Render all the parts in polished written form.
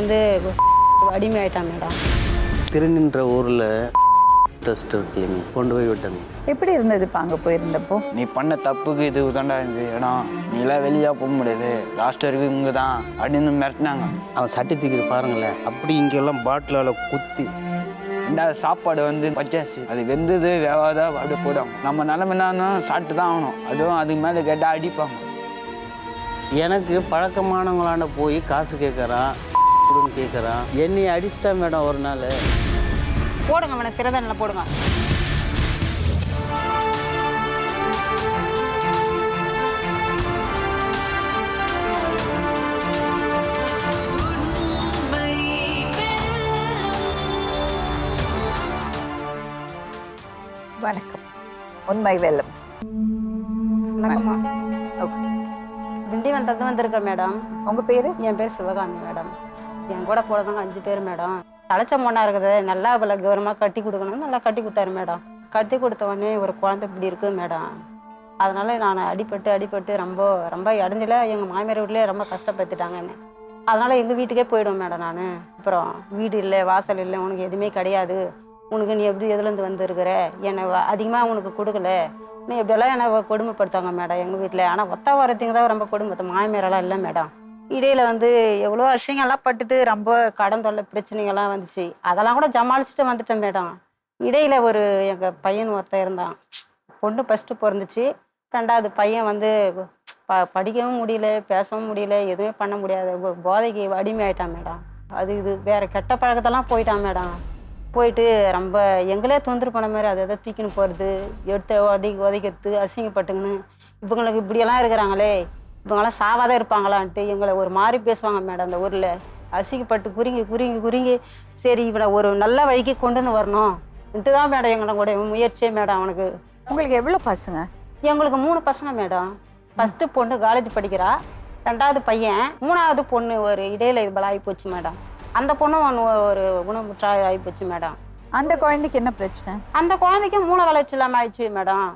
வந்து அடிமை ஆயிட்டான் மேடம். திருநின்ற ஊரில் ட்ரஸ்ட் இருக்குல்லைங்க, கொண்டு போய் விட்டாங்க. எப்படி இருந்தது இப்போ அங்கே போயிருந்தப்போ? நீ பண்ண தப்புக்கு இது உதாண்டா இந்த இடம், நீலாம் வெளியாக போக முடியாது, லாஸ்ட் வரைக்கும் இங்கே தான் அப்படின்னு மிரட்டினாங்க. அவன் சட்டி தூக்கி பாருங்களேன், அப்படி இங்கெல்லாம் பாட்டிலால் குத்தி. ரெண்டாவது சாப்பாடு வந்து பச்சாச்சு, அது வெந்தது வேவாத அப்படியே போடுவாங்க. நம்ம நிலைமை என்னன்னா சாப்பிட்டு தான் ஆகணும், அதுவும் அதுக்கு மேலே கேட்டால் அடிப்பாங்க. எனக்கு பழக்கமானவங்களாண்ட போய் காசு கேட்குறான், கொடுன்னு கேட்குறான். என்னை அடிச்சிட்டா மேடம் ஒரு நாள். போடுங்க மேடம், சிறதனில் போடுங்க. வணக்கம். உண்மை வெல்லும். வணக்கம்மா. ஓகே. திண்டிவனத்துலேருந்து வந்திருக்கேன் மேடம். உங்கள் பேர்? என் பேர் சிவகாமி மேடம். என் கூட போடுறவங்க 5 பேர் மேடம். தலைச்ச பொண்ணாக இருக்குது, நல்லா இவ்வளோ கௌரவமாக கட்டி கொடுக்கணும்னு நல்லா கட்டி கொடுத்தாரு மேடம். கட்டி கொடுத்த உடனே ஒரு குழந்தை இப்படி இருக்குது மேடம். அதனால நான் அடிபட்டு ரொம்ப ரொம்ப இடத்துல எங்கள் மாமியார் வீட்டிலே ரொம்ப கஷ்டப்படுத்திட்டாங்க என்ன. அதனால் எங்கள் வீட்டுக்கே போயிடுவேன் மேடம் நான். அப்புறம் வீடு இல்லை, வாசல் இல்லை, உனக்கு எதுவுமே கிடையாது, உனக்கு நீ எப்படி எதுலேருந்து வந்துருக்கிற, என்னை அதிகமாக உனக்கு கொடுக்கல, நீ எப்படியெல்லாம் என்னை கொடுமைப்படுத்தாங்க மேடம் எங்கள் வீட்டில். ஆனால் ஒத்த வாரத்துக்கு தான் ரொம்ப கொடுமை, மாமியாரெல்லாம் இல்லை மேடம். இடையில வந்து எவ்வளோ அசிங்கம்லாம் பட்டுட்டு ரொம்ப கடன் தொல்லை பிரச்சனைகள்லாம் வந்துச்சு. அதெல்லாம் கூட ஜமாளிச்சுட்டு வந்துட்டேன் மேடம். இடையில ஒரு எங்கள் பையன் ஒருத்தன் இருந்தான். பொண்ணு ஃபஸ்ட்டு பிறந்துச்சு, 2வது பையன் வந்து படிக்கவும் முடியல, பேசவும் முடியல, எதுவுமே பண்ண முடியாது, போதைக்கு அடிமை ஆயிட்டான் மேடம். அது இது வேறு கெட்ட பழக்கத்தெல்லாம் போயிட்டான் மேடம். போயிட்டு ரொம்ப எங்களே தொந்தரவு பண்ண மாதிரி அதை எதாவது தூக்கின்னு போகிறது, எடுத்து உதைக்கிறது, அசிங்கப்பட்டுங்கன்னு இவங்களுக்கு இப்படியெல்லாம் இருக்கிறாங்களே, இவங்கெல்லாம் சாவாதான் இருப்பாங்களான்ட்டு எங்களை ஒரு மாதிரி பேசுவாங்க மேடம். அந்த ஊரில் அசிங்கப்பட்டு குறுங்கி சரி இவனை ஒரு நல்ல வழிக்கு கொண்டுன்னு வரணும்ன்ட்டு தான் மேடம் எங்களோட முயற்சியே மேடம். அவனுக்கு உங்களுக்கு எவ்வளோ பசங்க? எங்களுக்கு 3 பசங்க மேடம். ஃபஸ்ட்டு பொண்ணு காலேஜ் படிக்கிறா, 2வது பையன், 3வது பொண்ணு ஒரு இடையில இது ஆகி போச்சு மேடம். அந்த பொண்ணும் ஒரு குணமுற்றா ஆகி போச்சு மேடம். அந்த குழந்தைக்கு என்ன பிரச்சனை? அந்த குழந்தைக்கு மூளை வளர்ச்சி இல்லாமல் ஆயிடுச்சு மேடம்.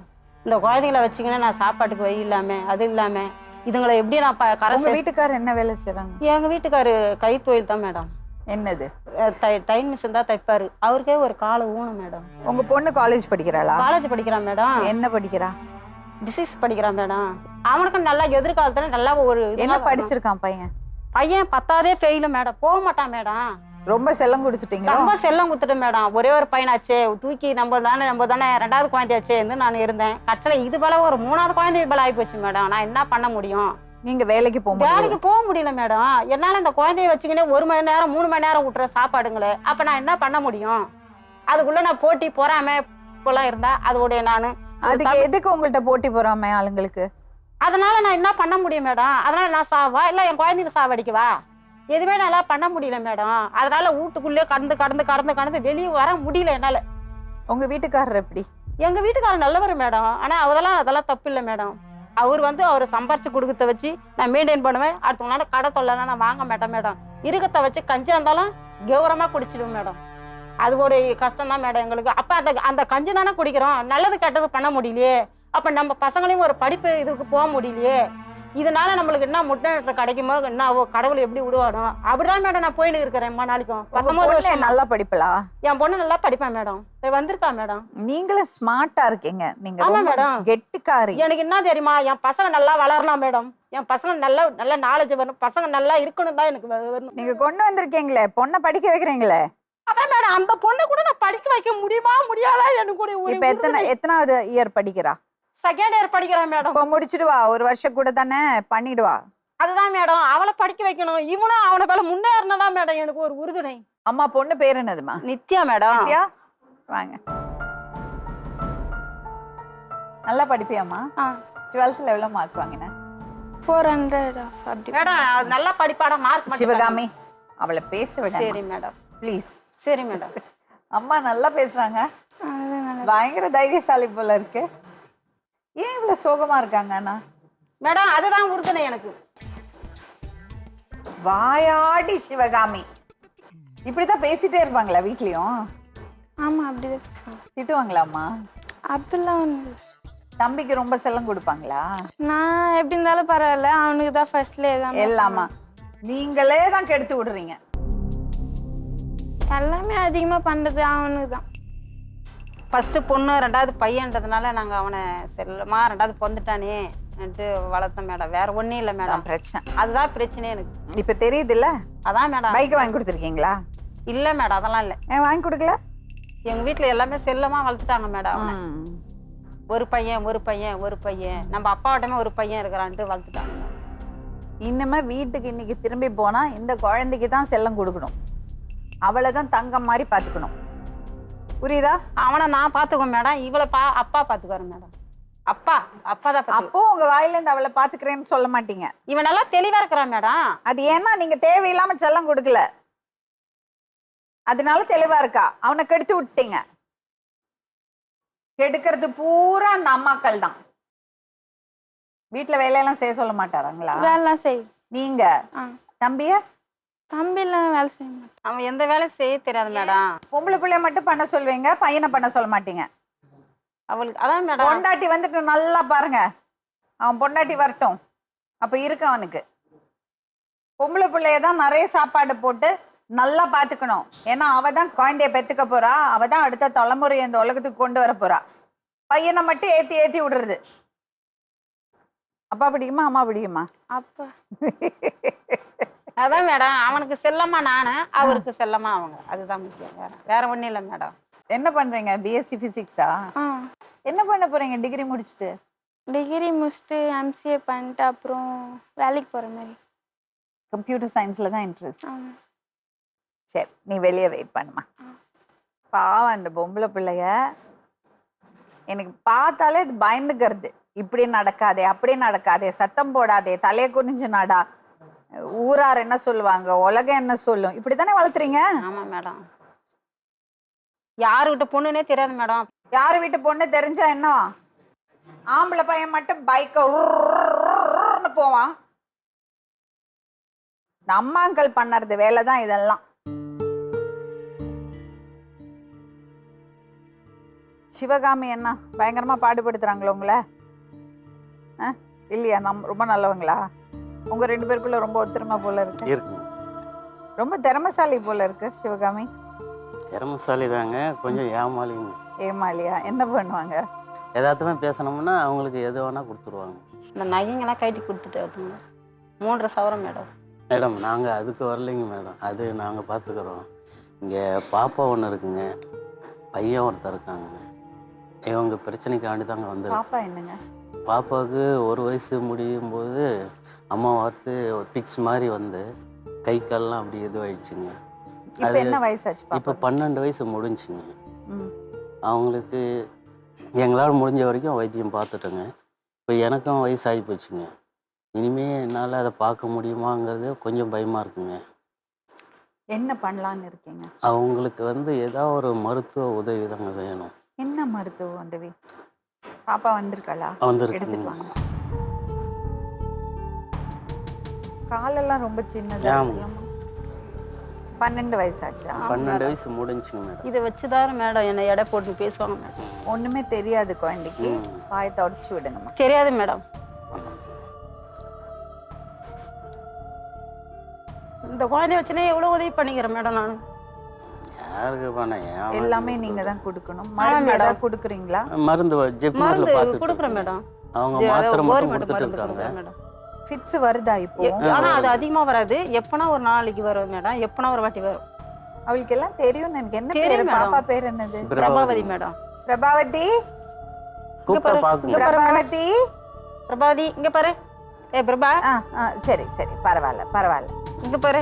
இந்த குழந்தைங்கள வச்சுக்கின்னு நான் சாப்பாட்டுக்கு வழி இல்லாமல் அது இல்லாமல் இதுங்களை எப்படி நான் உங்க வீட்டுக்காரர் என்ன வேலை செய்றாங்க? எங்கள் வீட்டுக்காரு கைத்தொழில் தான் மேடம். என்னது? தையல் மிஷின் தான் தைப்பாரு. அவருக்கே ஒரு காலை ஊனம் மேடம். உங்க பொண்ணு காலேஜ் படிக்கிறாளா? காலேஜ் படிக்கிறான் மேடம். என்ன படிக்கிறா? பிசிக்ஸ் படிக்கிறான் மேடம். அவனுக்கு நல்லா எதிர்காலத்துல நல்லா ஒரு என்ன படிச்சிருக்கான் பையன்? பையன் 10ஆவதே ஃபெயிலு மேடம், போக மாட்டான் மேடம். ரொம்ப செல்லம் கொடுத்துட்டீங்க? ரொம்ப செல்லம் கொடுத்துட்டு மேடம். ஒரே ஒரு பையனாச்சே தூக்கி நம்ம தானே 2வது குழந்தையாச்சே நான் இருந்தேன். கட்சியில் இது போல ஒரு 3வது குழந்தை இது போல ஆகி போச்சு மேடம். நான் என்ன பண்ண முடியும்? நீங்க வேலைக்கு போக முடியல மேடம். என்னால இந்த குழந்தைய வச்சுக்கினே 1 மணி நேரம் 3 மணி நேரம் விட்டுற சாப்பாடுங்களே, அப்ப நான் என்ன பண்ண முடியும்? அதுக்குள்ள நான் போட்டி போறாம இப்பெல்லாம் இருந்தா அதோடைய நானு அதுக்கு எதுக்கு உங்கள்கிட்ட போட்டி போறாம ஆளுங்களுக்கு? அதனால நான் என்ன பண்ண முடியும் மேடம்? அதனால நான் சாவா இல்லை என் குழந்தைங்க சாவடிக்கவா? எதுவுமே நல்லா பண்ண முடியல மேடம். அதனால வீட்டுக்குள்ளேயே கடந்து வெளியே வர முடியல என்னால. உங்க வீட்டுக்காரர் எப்படி? எங்க வீட்டுக்காரர் நல்லவர் மேடம். ஆனா அதெல்லாம் தப்பு இல்லை மேடம். அவர் வந்து அவர் சம்பாரிச்சு கொடுக்கறத வச்சு நான் மெயின்டைன் பண்ணுவேன். அடுத்தவங்களால கடை தொல்லைன்னா நான் வாங்க மாட்டேன் மேடம். இருக்கத்தை வச்சு கஞ்சியா இருந்தாலும் கௌரவமா குடிச்சிடுவேன் மேடம். அதுவோட கஷ்டம் தான் மேடம் எங்களுக்கு. அப்ப அந்த கஞ்சி தானே குடிக்கிறோம், நல்லது கெட்டது பண்ண முடியலையே. அப்ப நம்ம பசங்களையும் ஒரு படிப்பு இதுக்கு போக முடியலையே. இதனால நம்மளுக்கு என்ன முன்னேற்றம் கிடைக்குமோ, என்ன கடவுள் எப்படி விடுவானோ அப்படிதான் மேடம் நான் போயிட்டு இருக்கிறேன். நாளைக்கும் 19 வருஷம் நல்லா படிப்பலா? என் பொண்ணு நல்லா படிப்பேன் மேடம். வந்திருக்கா மேடம். நீங்களும் ஸ்மார்ட்டா இருக்கீங்க. நீங்க ஆமா மேடம், கெட்டிக்காரி. எனக்கு என்ன தெரியுமா, என் பசங்க நல்லா வளரலாம் மேடம். என் பசங்க நல்ல நாலேஜ் வரணும், பசங்க நல்லா இருக்கணும் தான் எனக்கு வரணும். நீங்க கொண்டு வந்திருக்கீங்களே, பொண்ணை படிக்க வைக்கிறீங்களே. அதான் மேடம், அந்த பொண்ணை கூட நான் படிக்க வைக்க முடியுமா முடியாதா எனக்கு கூட. இப்ப எத்தனாவது இயர் படிக்கிறா? 2nd இயர் படிக்கிறேன் மேடம். இப்போ முடிச்சிடுவா, 1 வருஷம் கூட தானே பண்ணிடுவா. அதுதான் மேடம், அவளை படிக்க வைக்கணும். இவனும் அவனை மேல முன்னேறினதான் மேடம் எனக்கு ஒரு உறுதுணை. அம்மா பொண்ணு பேர் என்னதுமா? நித்யா மேடம். நித்யா வாங்க. நல்லா படிப்பியாமா? 12th எவ்வளவு மார்க் வாங்கின? 400 மேடம். நல்லா படிப்பாடா, மார்க். சிவகாமி அவளை பேச விட. சரி மேடம், ப்ளீஸ். சரி மேடம். அம்மா நல்லா பேசுறாங்க, பயங்கர தைரியசாலி போல இருக்கு. ஏன் இவ்வளவு சோகமா இருக்காங்க அண்ணா? மேடம் அதுதான் உறுதுணை எனக்கு. வாயாடி சிவகாமி. இப்படிதான் பேசிட்டே இருப்பாங்களா வீட்லயும்? ஆமா அப்படிதான். திட்டுவாங்களாம்மா? அப்படிலாம் தம்பிக்கு ரொம்ப செல்லம் கொடுப்பாங்களா? நான் எப்படி இருந்தாலும் பரவாயில்ல, அவனுக்கு தான் ஃபர்ஸ்ட்ல எல்லாமா நீங்களே தான் கெடுத்து விடுறீங்க. எல்லாமே அதிகமாக பண்ணுறது அவனுக்கு தான். ஃபஸ்ட்டு பொண்ணு, ரெண்டாவது பையன்றதுனால நாங்கள் அவனை செல்லமா ரெண்டாவது பிறந்துட்டானேன்ட்டு வளர்த்தோம் மேடம். வேற ஒன்றும் இல்லை மேடம். பிரச்சனை அதுதான் பிரச்சனையே எனக்கு. இப்ப தெரியுதுல்ல? அதான் மேடம். பைக் வாங்கி கொடுத்துருக்கீங்களா? இல்லை மேடம், அதெல்லாம் இல்லை. ஏன் வாங்கி கொடுக்கல? எங்கள் வீட்டில் எல்லாமே செல்லமா வளர்த்துட்டாங்க மேடம். அவனை ஒரு பையன் ஒரு பையன் ஒரு பையன், நம்ம அப்பாவிட்டமே ஒரு பையன் இருக்கிறான்ட்டு வளர்த்துட்டாங்க. இன்னுமே வீட்டுக்கு இன்னைக்கு திரும்பி போனா இந்த குழந்தைக்கு தான் செல்லம் கொடுக்கணும். அவளை தான் தங்கம் மாதிரி பாத்துக்கணும். புரியுதா? அவனை நான் பார்த்துக்குவேன் மேடம். இவளை அப்பா பார்த்துக்குவாரு மேடம். அப்பா தான் அப்போ உங்க வாயில இருந்து அவளை பாத்துக்கிறேன்னு சொல்ல மாட்டீங்க. இவன் நல்லா தெளிவா இருக்கிறான் மேடம். அது ஏன்னா நீங்க தேவையில்லாம செல்லம் கொடுக்கல, அதனால தெளிவா இருக்கா. அவனை கெடுத்து விட்டீங்க. கெடுக்கிறது பூரா அந்த அம்மாக்கள் தான். வீட்டுல வேலையெல்லாம் செய்ய சொல்ல மாட்டாராங்களா? வேலைலாம் செய். நீங்க தம்பிய? தம்பிலாம் வேலை செய்ய மாட்டேன். அவன் எந்த வேலையும் செய்ய தெரியாது மேடம். பொம்பளை பிள்ளைய மட்டும் பண்ண சொல்வீங்க, பையனை பண்ண சொல்ல மாட்டீங்க. அவளுக்கு அதான் மேடம். பொண்டாட்டி வந்துட்டு நல்லா பாருங்க, அவன் பொண்டாட்டி வரட்டும், அப்ப இருக்கு அவனுக்கு. பொம்பளை பிள்ளைய தான் நிறைய சாப்பாடு போட்டு நல்லா பாத்துக்கணும். ஏன்னா அவ தான் குழந்தைய பெத்துக்க போறா, அவ தான் அடுத்த தலைமுறையை இந்த உலகத்துக்கு கொண்டு வர போறா. பையனை மட்டும் ஏத்தி ஏத்தி விடுறது. அப்பா பிடிக்குமா அம்மா பிடிக்குமா? அப்பா. அதான் மேடம், அவனுக்கு செல்லமா நானு, அவருக்கு செல்லமா அவங்க. அதுதான் முக்கியம். வேற ஒண்ணும் இல்லை மேடம். என்ன பண்றீங்க? பிஎஸ்சி பிசிக்ஸா? என்ன பண்ண போறீங்க டிகிரி முடிச்சுட்டு? டிகிரி முடிச்சுட்டு எம்சிஏ பண்ணிட்டு அப்புறம் வேலைக்கு போகிற மாதிரி. கம்ப்யூட்டர் சயின்ஸ்ல தான் இன்ட்ரெஸ்ட். சரி, நீ வெளியே வெயிட் பண்ணுமா. பாவம் அந்த பொம்பளை பிள்ளைய எனக்கு பார்த்தாலே அது பயந்துக்கிறது. இப்படி நடக்காதே, அப்படி நடக்காதே, சத்தம் போடாதே, தலையை குனிஞ்சு நாடா, ஊரார் என்ன சொல்லுவாங்க, உலகம் என்ன சொல்லும், இப்படித்தானே வளர்த்துறீங்க? ஆமா மேடம். யாரு வீட்டு பொண்ணுன்னே தெரியாது மேடம். யாரு வீட்டு பொண்ணு தெரிஞ்சா என்னவா? ஆம்பளை பையன் மட்டும் பைக்க போவான். அம்மாக்கள் பண்ணறது வேலைதான் இதெல்லாம். சிவகாமி என்ன பயங்கரமா பாடுபடுத்துறாங்களோ உங்களை? இல்லையா? ரொம்ப நல்லவங்களா? உங்க 2 பேருக்குள்ள ரொம்ப ஒத்துருமா போல இருக்கு. ரொம்ப திறமைசாலி போல இருக்கு சிவகாமி. திறமைசாலி தாங்க, கொஞ்சம் ஏமாளிங்க. ஏமாலியா? என்ன பண்ணுவாங்க? எதாத்துமே பேசணும்னா அவங்களுக்கு எது வேணா கொடுத்துருவாங்க. இந்த நகைங்கெல்லாம் கைட்டி கொடுத்துட்டு வந்துங்க. 3.5 சவரம் மேடம். மேடம் நாங்கள் அதுக்கு வரலைங்க மேடம், அது நாங்கள் பார்த்துக்குறோம். இங்கே பாப்பா ஒன்று இருக்குங்க, பையன் ஒருத்தர் இருக்காங்க. இவங்க பிரச்சனைக்காண்டி தாங்க வந்து. பாப்பா என்னங்க? பாப்பாவுக்கு 1 வயசு முடியும் போது அம்மா பார்த்து பிக்ஸ் மாதிரி வந்து கை கால்லாம் அப்படி இதுவாயிடுச்சுங்க. இப்போ என்ன வயசாச்சு? இப்போ 12 வயசு முடிஞ்சுங்க. அவங்களுக்கு எங்களால் முடிஞ்ச வரைக்கும் வைத்தியம் பார்த்துட்டோங்க. இப்போ எனக்கும் வயசாகி போச்சுங்க. இனிமேல் என்னால் அதை பார்க்க முடியுமாங்கிறது கொஞ்சம் பயமாக இருக்குங்க. என்ன பண்ணலான்னு இருக்கீங்க? அவங்களுக்கு வந்து ஏதாவது ஒரு மருத்துவ உதவி தாங்க வேணும். என்ன மருத்துவ உதவி? பாப்பா வந்திருக்காளா? எடுத்துட்டு வாங்க. காலெல்லாம் ரொம்ப சின்னதா. 12 வயசாச்சா? 12 வயசு முடிஞ்சுங்க மேடம். இதை வச்சுதான் மேடம் என்னை எடை போட்டு பேசுவாங்க மேடம். ஒண்ணுமே தெரியாது குழந்தைக்கு, வாயை தொடச்சு விடுங்கம்மா. தெரியாது மேடம். இந்த குழந்தைய வச்சுனே எவ்வளோ உதவி பண்ணிக்கிறேன் மேடம். நான் யாருக்கு பண்ண எல்லாமே நீங்க தான் கொடுக்கணும். மருந்து ஏதாவது கொடுக்குறீங்களா? மருந்து ஜெப்னர்ல பார்த்து கொடுக்குறேன் மேடம். அவங்க மாத்திரை மட்டும் கொடுத்துட்டு இருக்காங்க மேடம். ஃபிட்ஸ் வருதா இப்போ? ஆனா அது அதிகமா வராது. எப்பனா ஒரு நாளைக்கு வரும் மேடம், எப்பனா ஒரு வாட்டி வரும். அவளுக்கு எல்லாம் தெரியும். எனக்கு என்ன பேரு? பாப்பா பேர் என்னது? பிரபாவதி மேடம். பிரபாவதி கூப்பிட்டு பாக்குங்க. பிரபாவதி பிரபாவதி இங்க பாரு. பிரபா. சரி சரி, பரவாயில்ல பரவாயில்ல. இங்க பாரு.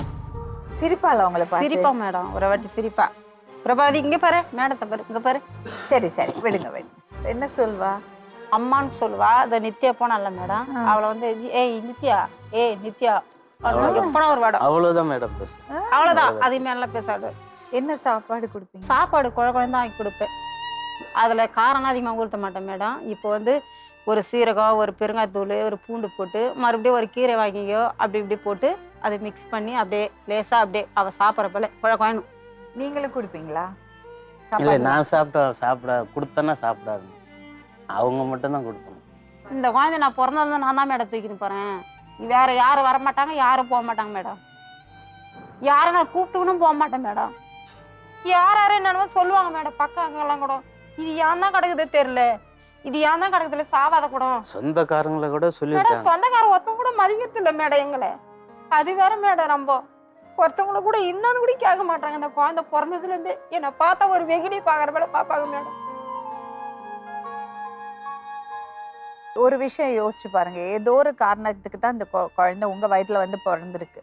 சிரிப்பால உங்களை பார்த்து? சிரிப்பா மேடம், ஒரு வாட்டி சிரிப்பா. பிரபாவதி இங்க பாரு, மேடத்தை பாரு, இங்க பாரு. சரி சரி, விடுங்க விடுங்க. என்ன சொல்வா? அம்மான்னு சொல்லுவா. அந்த நித்யா போனால மேடம், அவளை வந்து ஏய் நித்யா, ஏய் நித்யா எப்பனா ஒரு வாடம். அவ்வளவுதான் மேடம் பேசு. அவ்வளவுதான், அதுமே எல்லாம் பேசாது. என்ன சாப்பாடு கொடுப்பீங்க? சாப்பாடு குழந்தை ஆக்கி கொடுப்பேன். அதுல காரம் அதிகமாக ஊற்ற மாட்டேன் மேடம். இப்போ வந்து ஒரு சீரகம், ஒரு பெருங்காயத்தூள், ஒரு பூண்டு போட்டு மறுபடியும் ஒரு கீரை வாங்கியோ அப்படி இப்படி போட்டு அதை மிக்ஸ் பண்ணி அப்படியே லேசா அப்படியே அவ சாப்பிட்ற போல குழக்கணும். நீங்களும் கொடுப்பீங்களா? இல்லை, நான் சாப்பிட கொடுத்தேன்னா சாப்பிடாது, அவங்க மட்டும்தான் கொடுக்கணும். இந்த குழந்தை நான் பிறந்தது நான் தான் மேடம் தூக்கிட்டு போறேன். வேற யாரும் வரமாட்டாங்க, யாரும் போக மாட்டாங்க மேடம். யாரும் நான் கூப்பிட்டுக்கணும் போக மாட்டேன் மேடம். யாரும் என்னென்னமோ சொல்லுவாங்க மேடம் பக்கங்கெல்லாம் கூட. இது ஏன் தான் கிடக்குதே தெரியல, இது ஏன் தான் கிடக்குதுல சாவாத கூட. சொந்தக்காரங்களை கூட மேடம் சொல்லியிருக்காங்க. சொந்தக்காரன் ஒருத்தவங்க கூட மதிக்கிறது இல்லை மேடம் எங்களை. அது வேற மேடம். ரொம்ப ஒருத்தவங்கள கூட இன்னொன்னு கூட கேட்க மாட்டாங்க. இந்த குழந்தை பிறந்ததுல இருந்து என்னை பார்த்தா ஒரு வெகுளி பாக்குற மேல பாப்பாங்க மேடம். ஒரு விஷயம் யோசிச்சு பாருங்க, ஏதோ ஒரு காரணத்துக்கு தான் இந்த குழந்தை உங்க வயித்துல வந்து பிறந்திருக்கு.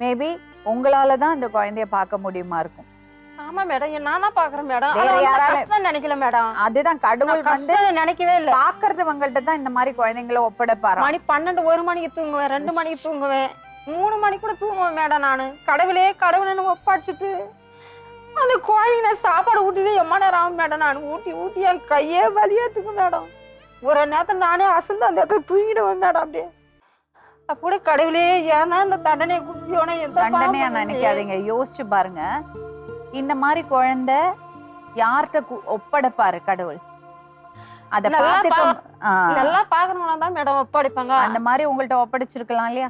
மேபி உங்களால தான் இந்த குழந்தைய பார்க்க முடியுமா இருக்கும். ஆமா மேடம், நான் தான் பாக்குறேன் மேடம். வேற யாரால கஷ்டம் நினைக்கல மேடம். அதுதான் கடவுள் வந்து நினைக்கவே இல்லை. பாக்குறதுவங்கள்ட்ட தான் இந்த மாதிரி குழந்தைங்களை ஒப்படைப்பாரு. மணி 12 1 மணிக்கு தூங்குவேன், 2 மணிக்கு தூங்குவேன், 3 மணிக்கு கூட தூங்குவேன் மேடம். நானு கடவுளேன்னு ஒப்பாடிச்சுட்டு அந்த குழந்தைங்க சாப்பாடு ஊட்டிட்டு எம்மா நேரம் ஆகும் மேடம். நான் ஊட்டி ஊட்டி என் கையே வலியாத்துக்கு மேடம். ஒரு நேரத்தில் நானே அசந்து அந்த இடத்துல தூங்கிடுவேன் மேடம். அப்படியே அப்படி கடவுளே ஏன் தான் இந்த தண்டனையை குடுத்தியோனே. தண்டனையா நினைக்காதீங்க, யோசிச்சு பாருங்க. இந்த மாதிரி குழந்தை யார்கிட்ட ஒப்படைப்பாரு கடவுள்? அத நல்லா பாக்குறவங்களா தான் மேடம் ஒப்படைப்பாங்க. அந்த மாதிரி உங்கள்ட்ட ஒப்படைச்சிருக்கலாம் இல்லையா?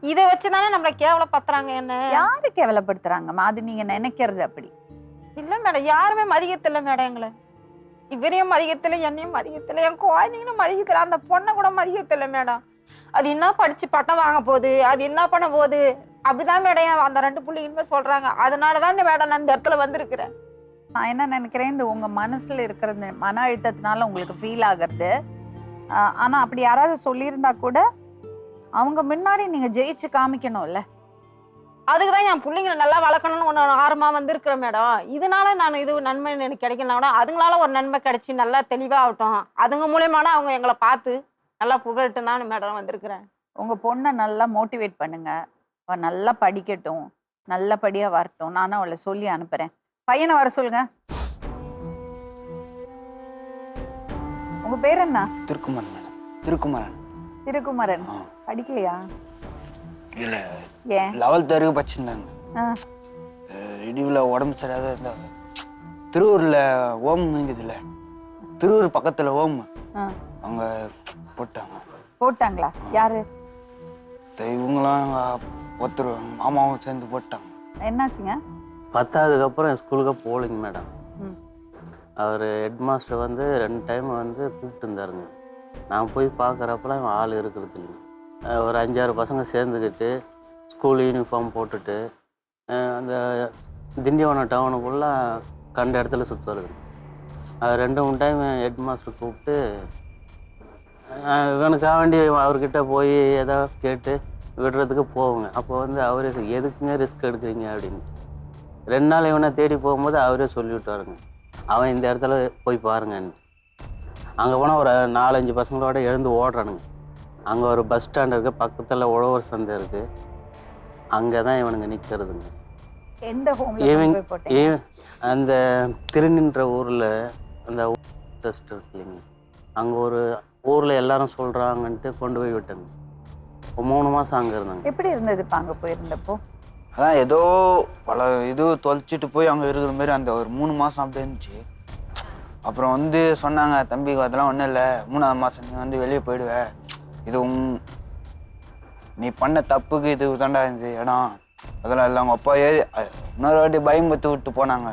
இதை வச்சுதானே நம்மள கேவலப்படுத்துறாங்க. என்ன யாரு கேவலப்படுத்துறாங்கம்மா? அது நீங்க நினைக்கிறது அப்படி இல்ல மேடம். யாருமே மதிக்கத்தில்ல மேடம் எங்களை. இவரையும் மதிக்கத்தில்லை, என்னையும் மதிக்கத்தில்லை, என் குழந்தைங்களும் மதிக்கத்தில்லை, அந்த பொண்ணை கூட மதிக்கத்தில்லை மேடம். அது என்ன படிச்சு பட்டம் வாங்க போகுது, அது என்ன பண்ண போகுது, அப்படிதான் மேடம் அந்த 2 பிள்ளைங்களுமே சொல்றாங்க. அதனாலதான் மேடம் நான் இந்த இடத்துல வந்திருக்கிறேன். நான் என்ன நினைக்கிறேன், இந்த உங்க மனசுல இருக்கிற இந்த மன அழுத்தத்தினால உங்களுக்கு ஃபீல் ஆகுறது. ஆனா அப்படி யாராவது சொல்லியிருந்தா கூட அவங்க முன்னாடி நீங்க ஜெயிச்சு காமிக்கணும்ல. அதுக்குதான் என் பிள்ளைங்களை நல்லா வளர்க்கணும்னு ஒன்று ஆர்வமா வந்திருக்கிறேன் மேடம். இதனால நான் இது நன்மை எனக்கு கிடைக்கலனா அதுங்களால ஒரு நன்மை கிடைச்சி நல்லா தெளிவாகட்டும், அதுங்க மூலியமான அவங்க எங்களை பார்த்து நல்லா புகழட்டும் தான் மேடம் வந்திருக்கிறேன். உங்க பொண்ணை நல்லா மோட்டிவேட் பண்ணுங்க, அவ நல்லா படிக்கட்டும், நல்லபடியா வரட்டும். நானும் அவளை சொல்லி அனுப்புறேன். பையனை வர சொல்லுங்க. உங்க பேர் என்ன? திருக்குமரன் மேடம். திருக்குமரன். திருக்குமரன். படிக்கலையா? இல்லை, ஏன்? 11th வரைக்கும் படிச்சிருந்தாங்க. இடிவில் உடம்பு சரியாக இருந்தாங்க. திருவூரில் ஓம் இருக்குதுல்ல, திருவூர் பக்கத்தில் ஓம், அவங்க போட்டாங்க. போட்டாங்களா? யாரு? இவங்களாம் ஒருத்தர் மாமாவும் சேர்ந்து போட்டாங்க. என்னாச்சுங்க? 10ஆவதுக்கு அப்புறம் ஸ்கூலுக்கு போகலைங்க மேடம். அவர் ஹெட் மாஸ்டர் வந்து 2 டைம் வந்து கூப்பிட்டு இருந்தாருங்க. நான் போய் பார்க்குறப்பெல்லாம் ஆள் இருக்கிறது இல்லைங்க. ஒரு 5-6 பசங்க சேர்ந்துக்கிட்டு ஸ்கூல் யூனிஃபார்ம் போட்டுட்டு அந்த திண்டிவனம் டவுனுக்குள்ளே கண்ட இடத்துல சுற்றுறது. அது 2-3 டைம் ஹெட் மாஸ்டர் கூப்பிட்டு இவனுக்காக வேண்டி அவர்கிட்ட போய் ஏதோ கேட்டு விடுறதுக்கு போவோங்க. அப்போ வந்து அவரே எதுக்குங்க ரிஸ்க் எடுக்கிறீங்க அப்படின்னு 2 நாள் இவனை தேடி போகும்போது அவரே சொல்லிவிட்டாருங்க, அவன் இந்த இடத்துல போய் பாருங்கன்னு. அங்கே போனால் ஒரு 4-5 பசங்களோட எழுந்து ஓடுறானுங்க. அங்கே ஒரு பஸ் ஸ்டாண்ட் இருக்குது, பக்கத்தில் உழவர் சந்தை இருக்குது, அங்கே தான் இவனுங்க நிற்கிறதுங்க. எந்த ஹோம்ல? அந்த திருநின்ற ஊரில் அந்த டெஸ்ட் இருக்கு இல்லைங்க, அங்கே ஒரு ஊரில் எல்லாரும் சொல்கிறாங்கன்ட்டு கொண்டு போய் விட்டாங்க. 3 மாதம் அங்கே இருந்தாங்க. எப்படி இருந்ததுப்பா அங்கே போயிருந்தப்போ? அதான் ஏதோ பல இது தொலைச்சிட்டு போய் அங்கே இருக்கிற மாதிரி அந்த ஒரு 3 மாதம் அப்படி இருந்துச்சு. அப்புறம் வந்து சொன்னாங்க, தம்பி அதெல்லாம் ஒன்றும் இல்லை, 3ஆவது மாதம் நீ வந்து வெளியே போயிடுவ, இது நீ பண்ண தப்புக்கு இது தாண்டா இந்த இடம், அதெல்லாம் இல்லை. அவங்க அப்பா இன்னொரு வாட்டி பயம்பத்து விட்டு போனாங்க.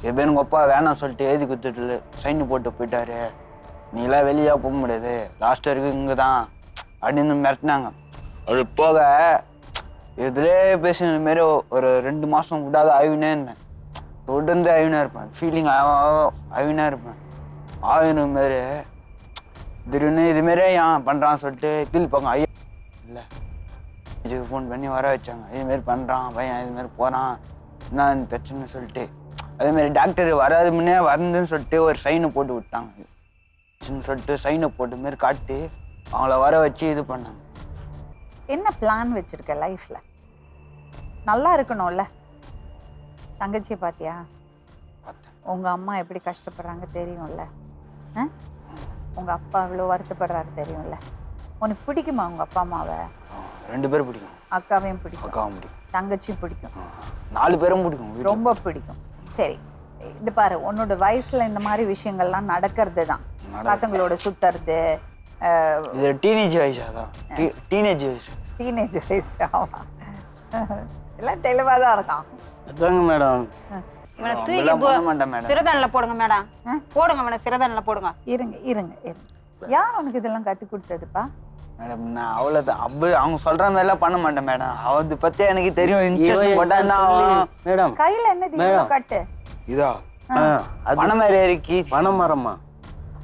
எப்படியும் உங்கள் அப்பா வேணாம் சொல்லிட்டு எழுதி கொடுத்துட்டு சைன் போட்டு போயிட்டாரு, நீலாம் வெளியே போக முடியாது, லாஸ்ட் வரைக்கும் இங்கே தான் அப்படின்னு மிரட்டினாங்க. அது போக இதுலேயே பேசின மாரி ஒரு 2 மாதம் விடாத ஆவினே இருந்தேன். தொடர்ந்து ஆவினா இருப்பேன், ஃபீலிங் ஆவினா இருப்பேன். ஆவின மாரி திடீர்னு இதுமாரியே ஏன் பண்ணுறான்னு சொல்லிட்டு கீழ் பக்கம் ஐயா இல்லை இதுக்கு ஃபோன் பண்ணி வர வச்சாங்க. இதுமாரி பண்ணுறான் பையன், இதுமாரி போகிறான், என்ன பிரச்சனை சொல்லிட்டு. அதேமாரி டாக்டர் வராது முன்னே வந்துன்னு சொல்லிட்டு ஒரு சைனை போட்டு விட்டாங்க. சொல்லிட்டு சைனை போட்டு மாரி காட்டி அவங்கள வர வச்சு இது பண்ணாங்க. என்ன பிளான் வச்சிருக்க லைஃப்ல? நல்லா இருக்கணும்ல. தங்கச்சியை பார்த்தியா? உங்க அம்மா எப்படி கஷ்டப்படுறாங்க தெரியும்ல. உங்க அப்பா இவ்வளோ வருத்தப்படுறாரு தெரியும்ல. உனக்கு பிடிக்குமா உங்க அப்பா அம்மாவை? 2 பேரும் பிடிக்கும். அக்காவையும் பிடிக்கும்? அக்காவும் பிடிக்கும். தங்கச்சியும் பிடிக்கும்? 4 பேரும் பிடிக்கும். ரொம்ப பிடிக்கும். சரி, இது பாரு, உன்னோட வயசுல இந்த மாதிரி விஷயங்கள்லாம் நடக்கிறது தான். பசங்களோட சுத்துறது, இது டீனேஜ் வயசு. அதான் டீனேஜ் வயசு. டீனேஜ் வயசு. ஆமா, எல்லாம் தெளிவாக தான் இருக்கான். அதாங்க மேடம். இவனை தூக்கி அப்படிலாம் பண்ண மாட்டேன் மேடம். சிறுதண்ணில் போடுங்க மேடம். போடுங்க இவனை சிறுதண்ணில் போடுங்க. இருங்க. யார் உனக்கு இதெல்லாம் கற்றுக் கொடுத்ததுப்பா? மேடம் நான் அவ்வளோதான் அவங்க சொல்ற மாதிரிலாம் பண்ண மாட்டேன் மேடம். அவதை பத்தி எனக்கு தெரியும். இவன் இன்ட்ரெஸ்ட் என்ன போட்டா சொல்லி- மேடம் கையில் என்னது இவ்வளோ கட்டு? இதா அது பனை மாதிரி ஏறிக்கி. பனை மரமா?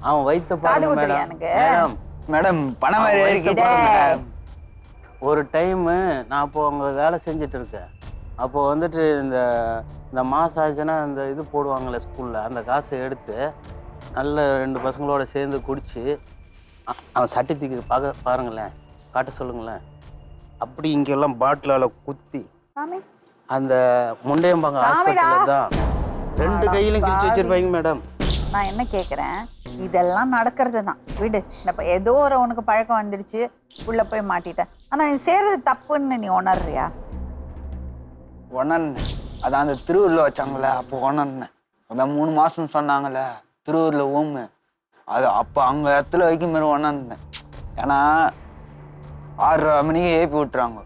அவன் வைத்த காது பாருங்க குத்துறியா மேடம். எனக்கு? மேடம் மேடம் பனை மாதிரி ஏறிக்கி. ஒரு டைமு நான் அப்போ அங்கே வேலை செஞ்சுட்டு இருக்கேன். அப்போ வந்துட்டு இந்த மாதம் ஆச்சுன்னா இந்த இது போடுவாங்கள்ல ஸ்கூலில், அந்த காசை எடுத்து நல்ல 2 பசங்களோட சேர்ந்து குடிச்சு அவன் சட்டித்துக்கு பாருங்களேன், காட்ட சொல்லுங்களேன். அப்படி இங்கெல்லாம் பாட்டிலால் குத்தி சாமி அந்த முண்டையம்பாங்க ஹாஸ்பிட்டலில் தான் 2 கையிலும் கிழிச்சு வச்சிருப்பாங்க மேடம். நான் என்ன கேட்குறேன், இதெல்லாம் நடக்கிறது தான் விடு. இந்த ஏதோ ஒரு உனக்கு பழக்கம் வந்துடுச்சு, உள்ளே போய் மாட்டிட்டேன். ஆனால் நீ செய்கிறது தப்புன்னு நீ உணர்றியா? உணர்னேன். அதான் அந்த திருவூரில் வச்சாங்களே அப்போ உணர்னேன். அதான் 3 மாதம் சொன்னாங்களே திருவூரில் ஓமு, அது அப்போ அங்கே இடத்துல வைக்கும் மாரி உணர்ந்தேன். ஏன்னா 6:30 மணிக்கு ஏப்பி விட்டுறாங்க.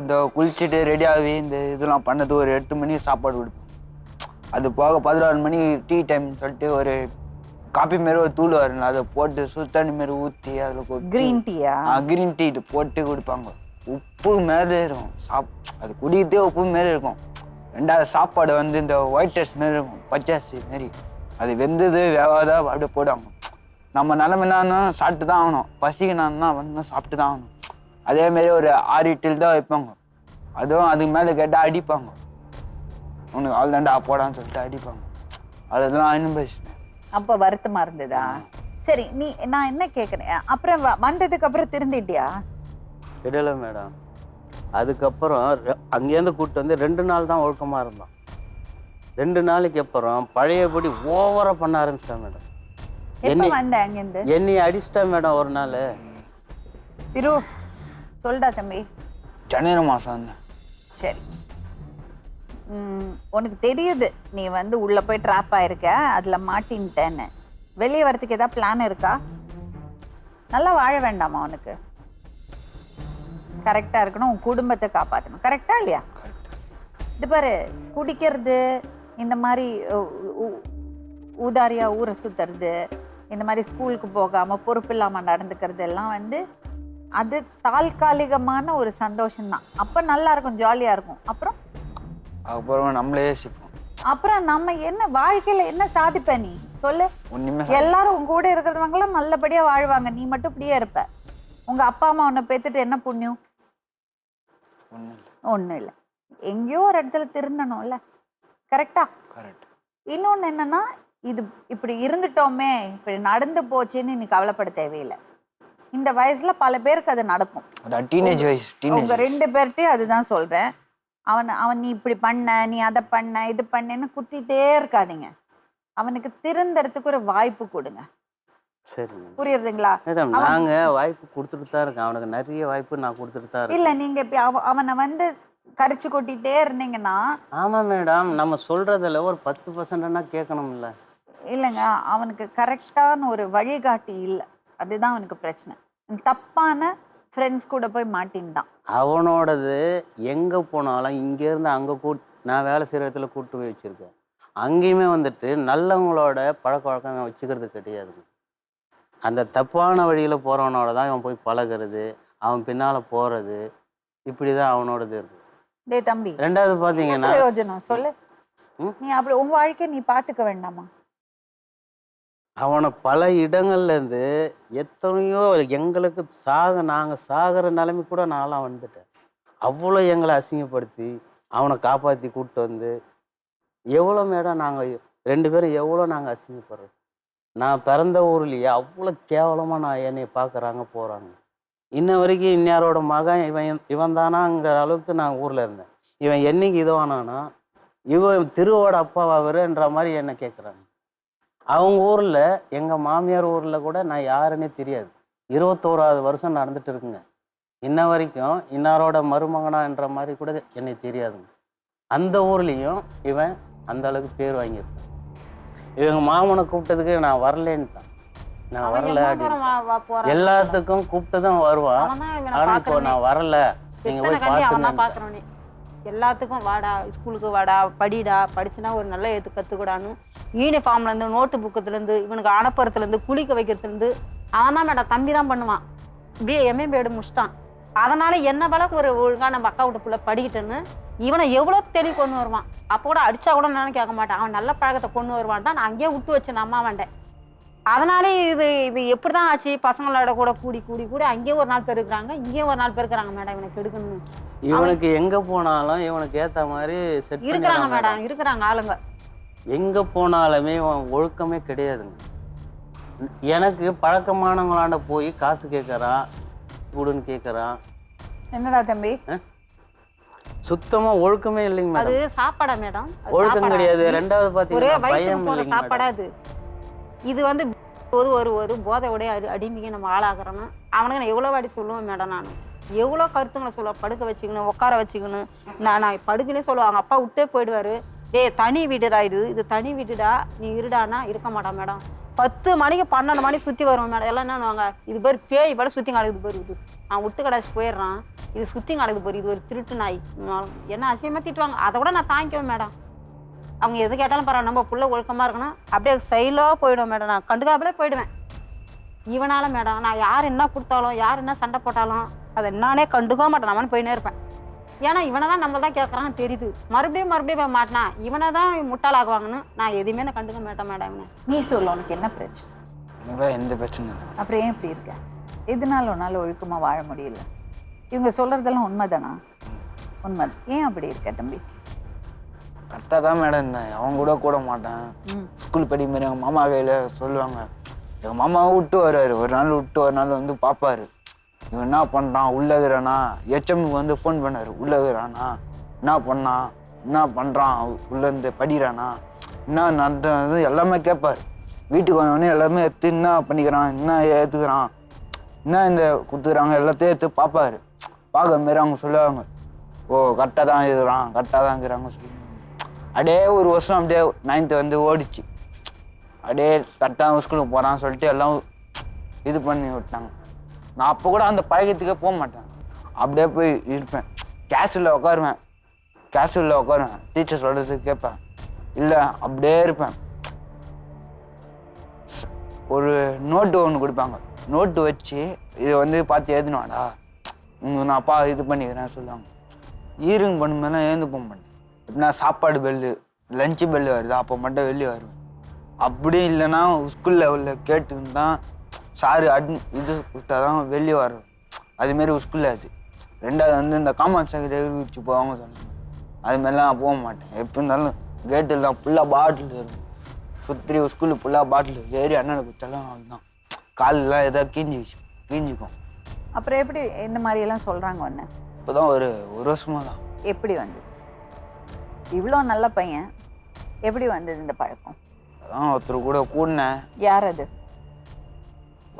இந்த குளிச்சுட்டு ரெடி ஆகி இந்த இதெல்லாம் பண்ணது ஒரு 8 மணிக்கு சாப்பாடு கொடுப்போம். அது போக 16 மணிக்கு டீ டைம் சொல்லிட்டு ஒரு காப்பி மாரி ஒரு தூள் வரல, அதை போட்டு சுத்தண்ணி மாரி ஊற்றி அதில் கிரீன் டீயா? கிரீன் டீ போட்டு கொடுப்பாங்க. உப்பு மேலே இருக்கும். அது குடிக்கிறதே உப்பு மாரி இருக்கும். 2வது சாப்பாடு வந்து இந்த ஒயிட் ரைஸ் மாரி இருக்கும், பச்சரிசி மாரி. அது வெந்தது வேவாத அப்படியே போடுவாங்க. நம்ம நிலமைனா சாப்பிட்டு தான் ஆகணும், பசிக்கணும்னா வந்து சாப்பிட்டு தான் ஆகணும். அதேமாரி ஒரு 6 இட்லி தான் வைப்பாங்க. அதுவும் அதுக்கு மேலே கேட்டால் அடிப்பாங்க. உனக்கு அவ்வளோதாண்டா போடான்னு சொல்லிட்டு அடிப்பாங்க. அதெல்லாம் அனுபவிச்சிட்டேன். அப்போ வருத்தமாக இருந்ததா? சரி, நான் என்ன கேட்குறேன், அப்புறம் வந்ததுக்கு அப்புறம் திருந்திட்டியா? கிடையல மேடம். அதுக்கப்புறம் அங்கேருந்து கூப்பிட்டு வந்து 2 நாள் தான் ஒழுக்கமாக இருந்தான். 2 நாளைக்கு அப்புறம் பழையபடி ஓவராக பண்ண ஆரம்பிச்சிட்டேன் மேடம். எப்போ வந்த அங்கேருந்து? என்னை அடிச்சிட்டேன் மேடம் ஒரு நாள். திரு சொல்டா தம்பி. ஜனவரி மாதம் வந்தேன். சரி, உனக்கு தெரியுது நீ வந்து உள்ளே போய் ட்ராப் ஆயிருக்க, அதில் மாட்டின்ட்டேன்னு. வெளியே வரத்துக்கு ஏதாவது பிளான் இருக்கா? நல்லா வாழ வேண்டாமா உனக்கு? கரெக்டாக இருக்கணும், உன் குடும்பத்தை காப்பாற்றணும். கரெக்டா இல்லையா? இது பாரு, குடிக்கிறது, இந்த மாதிரி ஊதாரியாக ஊரை சுற்றுறது, இந்த மாதிரி ஸ்கூலுக்கு போகாமல் பொறுப்பு இல்லாமல் நடந்துக்கிறது எல்லாம் வந்து அது தாற்காலிகமான ஒரு சந்தோஷம்தான். அப்போ நல்லா இருக்கும், ஜாலியாக இருக்கும். அப்புறம் நம்மளே யோசிப்போம். அப்புறம் நம்ம என்ன வாழ்க்கையில் என்ன சாதிப்ப நீ சொல்லு? ஒன்றுமே எல்லாரும் உங்க கூட இருக்கிறவங்களாம் நல்லபடியாக வாழ்வாங்க, நீ மட்டும் இப்படியே இருப்ப. உங்கள் அப்பா அம்மா உன்னை பெற்றுட்டு என்ன புண்ணியம்? ஒன்றும் இல்லை. எங்கேயோ ஒரு இடத்துல திருந்தணும்ல. கரெக்டா? கரெக்ட். இன்னொன்று என்னன்னா, இது இப்படி இருந்துட்டோமே, இப்படி நடந்து போச்சுன்னு நீ கவலைப்பட தேவையில்லை. இந்த வயசுல பல பேருக்கு அது நடக்கும். அதான் டீனேஜ் வயசு. உங்க 2 பேர்ட்டையும் அதுதான் சொல்றேன். அவன் நீ இப்படி பண்ண, நீ அதை பண்ண, இது பண்ணேன்னு குத்திட்டே இருக்காதீங்க. அவனுக்கு திருந்தறதுக்கு ஒரு வாய்ப்பு கொடுங்க. சரி புரியுறதுங்களா? மேடம், நாங்கள் வாய்ப்பு கொடுத்துட்டு தான் இருக்கேன். அவனுக்கு நிறைய வாய்ப்பு நான் கொடுத்துட்டு தான் இருக்கேன். இல்லை, நீங்கள் இப்போ அவனை வந்து கரைச்சி கொட்டிகிட்டே இருந்தீங்கன்னா. ஆமாம் மேடம், நம்ம சொல்கிறதில் ஒரு 10% கேட்கணும்ல. இல்லைங்க, அவனுக்கு கரெக்டான ஒரு வழிகாட்டி இல்லை, அதுதான் அவனுக்கு பிரச்சனை. தப்பான ஃப்ரெண்ட்ஸ் கூட போய் மாட்டின்ட்டான். அவனோடது எங்கே போனாலும் இங்கேருந்து அங்கே நான் வேலை செய்கிற இடத்துல கூப்பிட்டு போய் வச்சுருக்கேன். அங்கேயுமே வந்துட்டு நல்லவங்களோட பழக்க வழக்கம் வச்சுக்கிறது கிடையாதுங்க. அந்த தப்பான வழியில் போகிறவனோட தான் இவன் போய் பழகிறது, அவன் பின்னால் போகிறது, இப்படி தான் அவனோடது இருக்குது. டே தம்பி, 2வது பார்த்தீங்கன்னா பிரயோஜனம் சொல்லு. நீ அப்படி உன் வாழ்க்கையை நீ பார்த்துக்க வேண்டாமா? அவனை பல இடங்கள்லேருந்து எத்தனையோ எங்களுக்கு நாங்கள் சாகிற நிலைமை கூட நான்லாம் வந்துட்டேன். அவ்வளோ எங்களை அசிங்கப்படுத்தி அவனை காப்பாற்றி கூப்பிட்டு வந்து எவ்வளோ மேடம் நாங்கள் 2 பேரும் எவ்வளோ நாங்கள் அசிங்கப்படுறோம். நான் பிறந்த ஊர்லேயே அவ்வளோ கேவலமாக என்னை பார்க்குறாங்க போகிறாங்க. இன்ன வரைக்கும் இன்னாரோட மகன் இவன் தானாங்கிற அளவுக்கு நான் ஊரில் இருந்தேன். இவன் என்னைக்கு இதுவானானா இவன் திருவோட அப்பாவாருன்ற மாதிரி என்னை கேட்குறாங்க. அவங்க ஊரில், எங்கள் மாமியார் ஊரில் கூட நான் யாருன்னே தெரியாது. 21வது வருஷம் நடந்துட்டு இருக்குங்க. இன்ன வரைக்கும் இன்னாரோட மருமகனான்ற மாதிரி கூட என்னை தெரியாதுங்க. அந்த ஊர்லேயும் இவன் அந்த அளவுக்கு பேர் வாங்கியிருக்கான். இவங்க மாமனை கூப்பிட்டதுக்கு நான் வரலேன்னு தான். நான் வரல அப்படின்னு எல்லாத்துக்கும் கூப்பிட்டு தான் வருவான். ஆனால் இப்போ நான் வரல நீங்கள் எத்தனை போய் கண்டி அவன் தான் பார்த்துங்க. பார்க்குறோன்னே எல்லாத்துக்கும் வாடா ஸ்கூலுக்கு வாடா படிடா படிச்சுனா ஒரு நல்ல எழுத்து கற்றுக்கூடான்னு யூனிஃபார்ம்லேருந்து நோட்டு புக்கத்துலேருந்து இவனுக்கு அனுப்புறதுலேருந்து குளிக்க வைக்கிறதுலேருந்து அவன் தான் மேடம் தம்பி தான் பண்ணுவான். இப்படியே எம்ஏபிஎட் முடிச்சிட்டான். அதனால் என்ன வளர்க்கு ஒரு ஒழுங்காக நம்ம அக்கா விட்டு பிள்ளை படிக்கிட்டேன்னு இவனை எவ்வளோ தேடி கொண்டு வருவான். அப்போ கூட அடித்தா கூட நான் கேட்க மாட்டேன். அவன் நல்ல பழக்கத்தை கொண்டு வருவான் தான் நான் அங்கேயே விட்டு வச்சேன் அம்மா வேண்டேன். அதனாலே இது எப்படி தான் ஆச்சு, பசங்களோட கூட கூடி கூடி கூடி அங்கேயே ஒரு நாள் பெருக்குறாங்க, இங்கேயும் ஒரு நாள் பெருக்குறாங்க மேடம். இவனுக்கு எடுக்கணும் இவனுக்கு எங்கே போனாலும் இவனுக்கு ஏற்ற மாதிரி செட் இருக்கிறாங்க மேடம், இருக்கிறாங்க ஆளுங்க. எங்கே போனாலுமே இவன் ஒழுக்கமே கிடையாதுங்க. எனக்கு பழக்கமானவங்களாண்ட போய் காசு கேட்குறான், கூடுன்னு கேட்குறான். என்னடா தம்பி? சுத்தமாக ஒழுக்கமே இல்லைங்க அது மேடம். சாப்பாடா மேடம்? ஒழுக்கம் கிடையாது. ரெண்டாவது ஒரே பார்த்தீங்கன்னா பயம் வயிற்று போற இல்லைங்க சாப்பாடா மேடம். இது வந்து ஒரு போதையோடைய அடிமைக்கு நம்ம ஆளாகிறோன்னா அவனுக்கு நான் எவ்வளோ வாடி சொல்லுவேன் மேடம். நான் எவ்வளோ கருத்துங்களை சொல்லுவேன். படுக்க வச்சுக்கணும், உட்கார வச்சுக்கணும். நான் படுக்கனே சொல்லுவாங்க. அப்பா விட்டே போயிடுவார். தனி வீடுடா இது தனி வீடுடா, நீ இருடானா இருக்க மாட்டான் மேடம். 10 மணிக்கு 12 மணி சுற்றி வருவேன் மேடம். எல்லாம் என்னன்னுவாங்க, இது பேர் பேய் போல சுற்றி கிடக்குது பேர். இது நான் விட்டு கடாச்சு போயிடுறான், இது சுற்றி கிடக்குது பேர், இது ஒரு திருட்டு நாய். என்ன அசியமாக திட்டுவாங்க. அதை கூட நான் தாங்கிக்குவேன் மேடம். அவங்க எது கேட்டாலும் பரவாயில்ல, நம்ம புள்ள ஒழுக்கமாக இருக்கணும். அப்படியே சைலாக போயிடுவேன் மேடம். நான் கண்டுக்காமலே போயிடுவேன் இவனால் மேடம். நான் யார் என்ன கொடுத்தாலும் யார் என்ன சண்டை போட்டாலும் அதை நானே கண்டுக்க மாட்டேன். நான் போயினே இருப்பேன். ஏன்னா இவனை தான் நம்ம தான் கேட்குறான்னு தெரியுது. மறுபடியும் போய் மாட்டினா இவனை தான் முட்டாளாக்குவாங்கன்னு நான் எதுவுமே நான் கண்டுக்க மாட்டேன் மேடம். இவனை நீ சொல்ல, உனக்கு என்ன பிரச்சனை? எனக்கு எந்த பிரச்சனையும் இல்லை. அப்புறம் ஏன் இப்படி இருக்க? எதனால உன்னால ஒழுக்கமாக வாழ முடியல? இவங்க சொல்கிறதெல்லாம் உண்மைதானா? உண்மை. ஏன் அப்படி இருக்க தம்பி? கரெக்டாக தான் மேடம் இருந்தேன். அவன் கூட மாட்டேன். ஸ்கூல் படிக்கும் போது எங்கள் மாமா கையில் சொல்லுவாங்க. எங்கள் மாமாவை விட்டு வருவார். ஒரு நாள் விட்டு ஒரு நாள் வந்து பார்ப்பாரு. இவன் என்ன பண்ணுறான், உள்ளகிறானா? ஹெச்எம்க்கு வந்து ஃபோன் பண்ணார். உள்ளகிறானா, என்ன பண்ணான், என்ன பண்ணுறான், உள்ளேருந்து படிக்கிறானா, என்ன நடந்தது எல்லாமே கேட்பார். வீட்டுக்கு வந்தோடனே எல்லாமே எடுத்து என்ன பண்ணிக்கிறான், என்ன ஏற்றுக்கிறான், என்ன இந்த குத்துக்கிறாங்க எல்லாத்தையும் எடுத்து பார்ப்பாரு. பார்க்குற மாரி அவங்க சொல்லுவாங்க, ஓ கரெக்டாக தான் இருக்கிறான், கரெக்டாக தான் இருக்கிறாங்க சொல்லி. அப்படியே ஒரு வருஷம் அப்படியே 9th வந்து ஓடிச்சு. அப்படியே கரெக்டாக ஸ்கூலுக்கு போகிறான்னு சொல்லிட்டு எல்லாம் இது பண்ணி விட்டாங்க. நான் அப்போ கூட அந்த பழக்கத்துக்கே போக மாட்டேன். அப்படியே போய் இருப்பேன். கேஷுவலில் உட்காருவேன். டீச்சர் சொல்கிறது கேட்பேன். இல்லை அப்படியே இருப்பேன். ஒரு நோட்டு ஒன்று கொடுப்பாங்க. நோட்டு வச்சு இதை வந்து பார்த்து எழுதினாடா, நான் அப்பா இது பண்ணிக்கிறேன் சொல்லுவாங்க. ஈரிங் பண்ணும்போதெல்லாம் எழுந்து போக மாட்டேன். எப்படின்னா சாப்பாடு பெல்லு, லஞ்சு பெல்லு வருது, அப்போ மட்டும் வெளியே வருவேன். அப்படி இல்லைன்னா ஸ்கூல் லெவலில் கேட்டுன்னு தான் சாரு இது கொடுத்தா தான் வெளியே வரும். அதுமாரி ஸ்கூலில் அது. ரெண்டாவது வந்து இந்த காமன் செக்ரட்டரி வச்சு போவாங்க சொன்னாங்க. அதுமாரிலாம் நான் போக மாட்டேன். எப்போ இருந்தாலும் கேட்டில் தான் ஃபுல்லாக பாட்டில் இருக்கும். சுற்றி ஸ்கூலுக்கு ஃபுல்லாக பாட்டில் ஏறி அண்ணனை கொடுத்தாலும் அவ்வளோதான். காலெலாம் எதாவது கீஞ்சிக்கும். அப்புறம் எப்படி இந்த மாதிரியெல்லாம் சொல்கிறாங்க ஒன்று? இப்போ தான் ஒரு வருஷமாக தான். எப்படி வந்தது? இவ்வளோ நல்ல பையன் எப்படி வந்தது இந்த பழக்கம்? அதான் ஒருத்தர் கூட கூடினேன். யார் அது?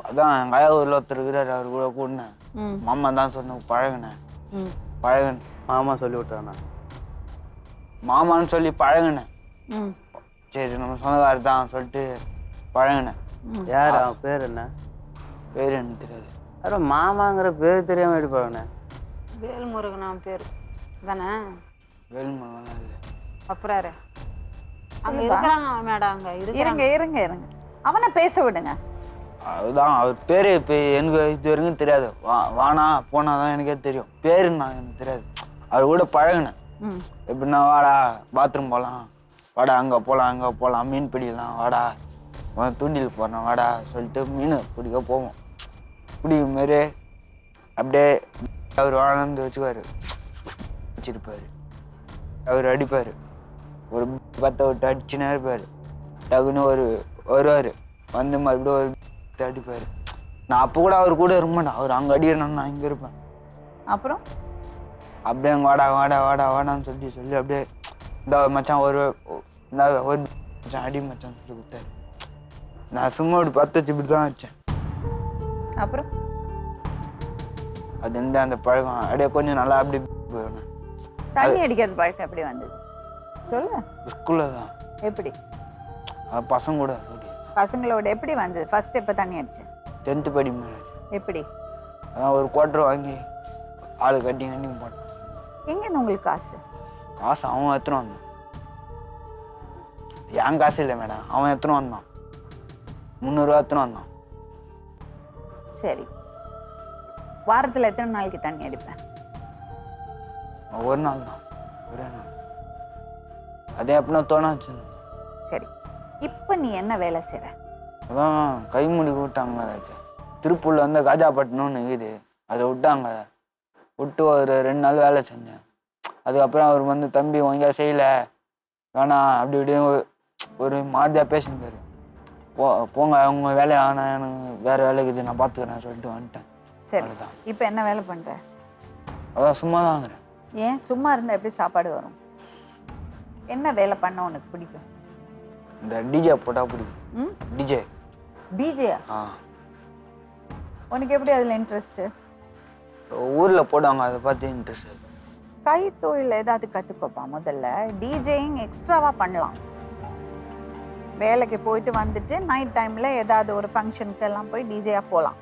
அதான் எங்கள் ஆயா ஊரில் ஒருத்தர் இருக்கிறார், அவர் கூட கூடினேன். மாமா தான் சொன்ன பழகினேன். மாமா சொல்லி விட்டானா? மாமான்னு சொல்லி பழகினேன். சரி நம்ம சொந்தக்காரர் தான் சொல்லிட்டு பழகினேன். யார் அவன் பேர் என்ன? பேர் எனக்கு தெரியாது. அப்புறம் மாமாங்கிற பேர் தெரியாமல் எப்படி பழகினேன்? வேல்முருகன் அவன் பேர் தானே? வேல்முருகன் இல்லை. அப்புறம் அங்கே இருக்கிறாங்க மேடம். அங்கே இருங்க அவனை பேச விடுங்க. அதுதான் அவர் பேர் இப்போ எனக்கு இது வரைக்கும் தெரியாது. வானா போனா தான் எனக்கே தெரியும். பேருன்னு எனக்கு தெரியாது. அவர் கூட பழகினேன். எப்படின்னா வாடா பாத்ரூம் போகலாம், வாடா அங்கே போகலாம், மீன் பிடிக்கலாம், வாடா தூண்டில் போடுறோம் வாடா சொல்லிட்டு மீன் பிடிக்க போவோம். பிடிக்கும் மாரி அப்படியே அவர் வாழ்ந்து வச்சுருப்பார். அவர் அடிப்பார். ஒரு 10 விட்டு அடிச்சுன்னே இருப்பார். டக்குன்னு வருவார் வந்து மறுபடியும் ஒரு அடிப்பார். நான் அப்போ கூட அவர் கூட இருக்க மாட்டேன். அவர் அங்கே அடிக்கிறேன்னு நான் இங்கே இருப்பேன். அப்புறம் அப்படியே வாடான்னு சொல்லி அப்படியே இந்த மச்சான் ஒரு மச்சான் அடி மச்சான் சொல்லி கொடுத்தாரு. நான் சும்மா ஒரு 10 வச்சு இப்படி தான் வச்சேன். அப்புறம் அது அந்த பழக்கம் அப்படியே கொஞ்சம் நல்லா அப்படி போயிடுவேன். தண்ணி அடிக்கிறது பழக்கம் எப்படி வந்தது சொல்லு? ஸ்கூலில் தான். எப்படி? பசங்க கூட பசங்களோட எப்படி வந்தது? ஃபர்ஸ்ட் எப்போ தண்ணி அடிச்சேன்? 10th படிக்கும்போது. எப்படி? அதான் ஒரு குவார்டர் வாங்கி ஆள் கட்டி போட்டான். எங்கேருந்து உங்களுக்கு காசு? காசு அவன் எடுத்துன்னு வந்தான். என் காசு இல்லை மேடம், அவன் எடுத்துன்னு வந்தான். 300 ரூபா எடுத்துன்னு வந்தான். சரி, வாரத்தில் எத்தனை நாளைக்கு தண்ணி அடிப்பேன்? ஒரு நாள் தான், ஒரே நாள். அதே அப்படின்னா தோணாச்சு. சரி, இப்போ நீ என்ன வேலை செய்கிற? அதான் கை மூடி விட்டாங்க. திருப்பூரில் வந்து காஜாப்பட்டினம்னு இருக்குது, அதை விட்டாங்க. விட்டு ஒரு 2 நாள் வேலை செஞ்சேன். அதுக்கப்புறம் அவர் வந்து தம்பி ஒழுங்கா செய்யலை வேணாம் அப்படி இப்படியும் ஒரு மாதிரியாக பேசியிருந்தாரு. போங்க அவங்க வேலையை ஆனால் எனக்கு வேறு வேலைக்கு இது நான் பார்த்துக்கிறேன் சொல்லிட்டு வந்துட்டேன். சரி, இப்போ என்ன வேலை பண்ணுற? அதான் சும்மா தாங்கிறேன். ஏன் சும்மா இருந்தால் எப்படி சாப்பாடு வரும்? என்ன வேலை பண்ண உனக்கு பிடிக்கும்? இந்த டிஜே போட்டால் பிடிக்கும். டிஜே. டிஜே? உனக்கு எப்படி அதில் இன்ட்ரெஸ்ட்டு? ஊரில் போடுவாங்க, அதை பார்த்து இன்ட்ரெஸ்ட். கைத்தொழில் ஏதாவது கற்றுக்கோப்பா. முதல்ல டிஜேயிங் எக்ஸ்ட்ராவாக பண்ணலாம். வேலைக்கு போயிட்டு வந்துட்டு நைட் டைமில் ஏதாவது ஒரு ஃபங்க்ஷனுக்கு எல்லாம் போய் டிஜேயாக போகலாம்.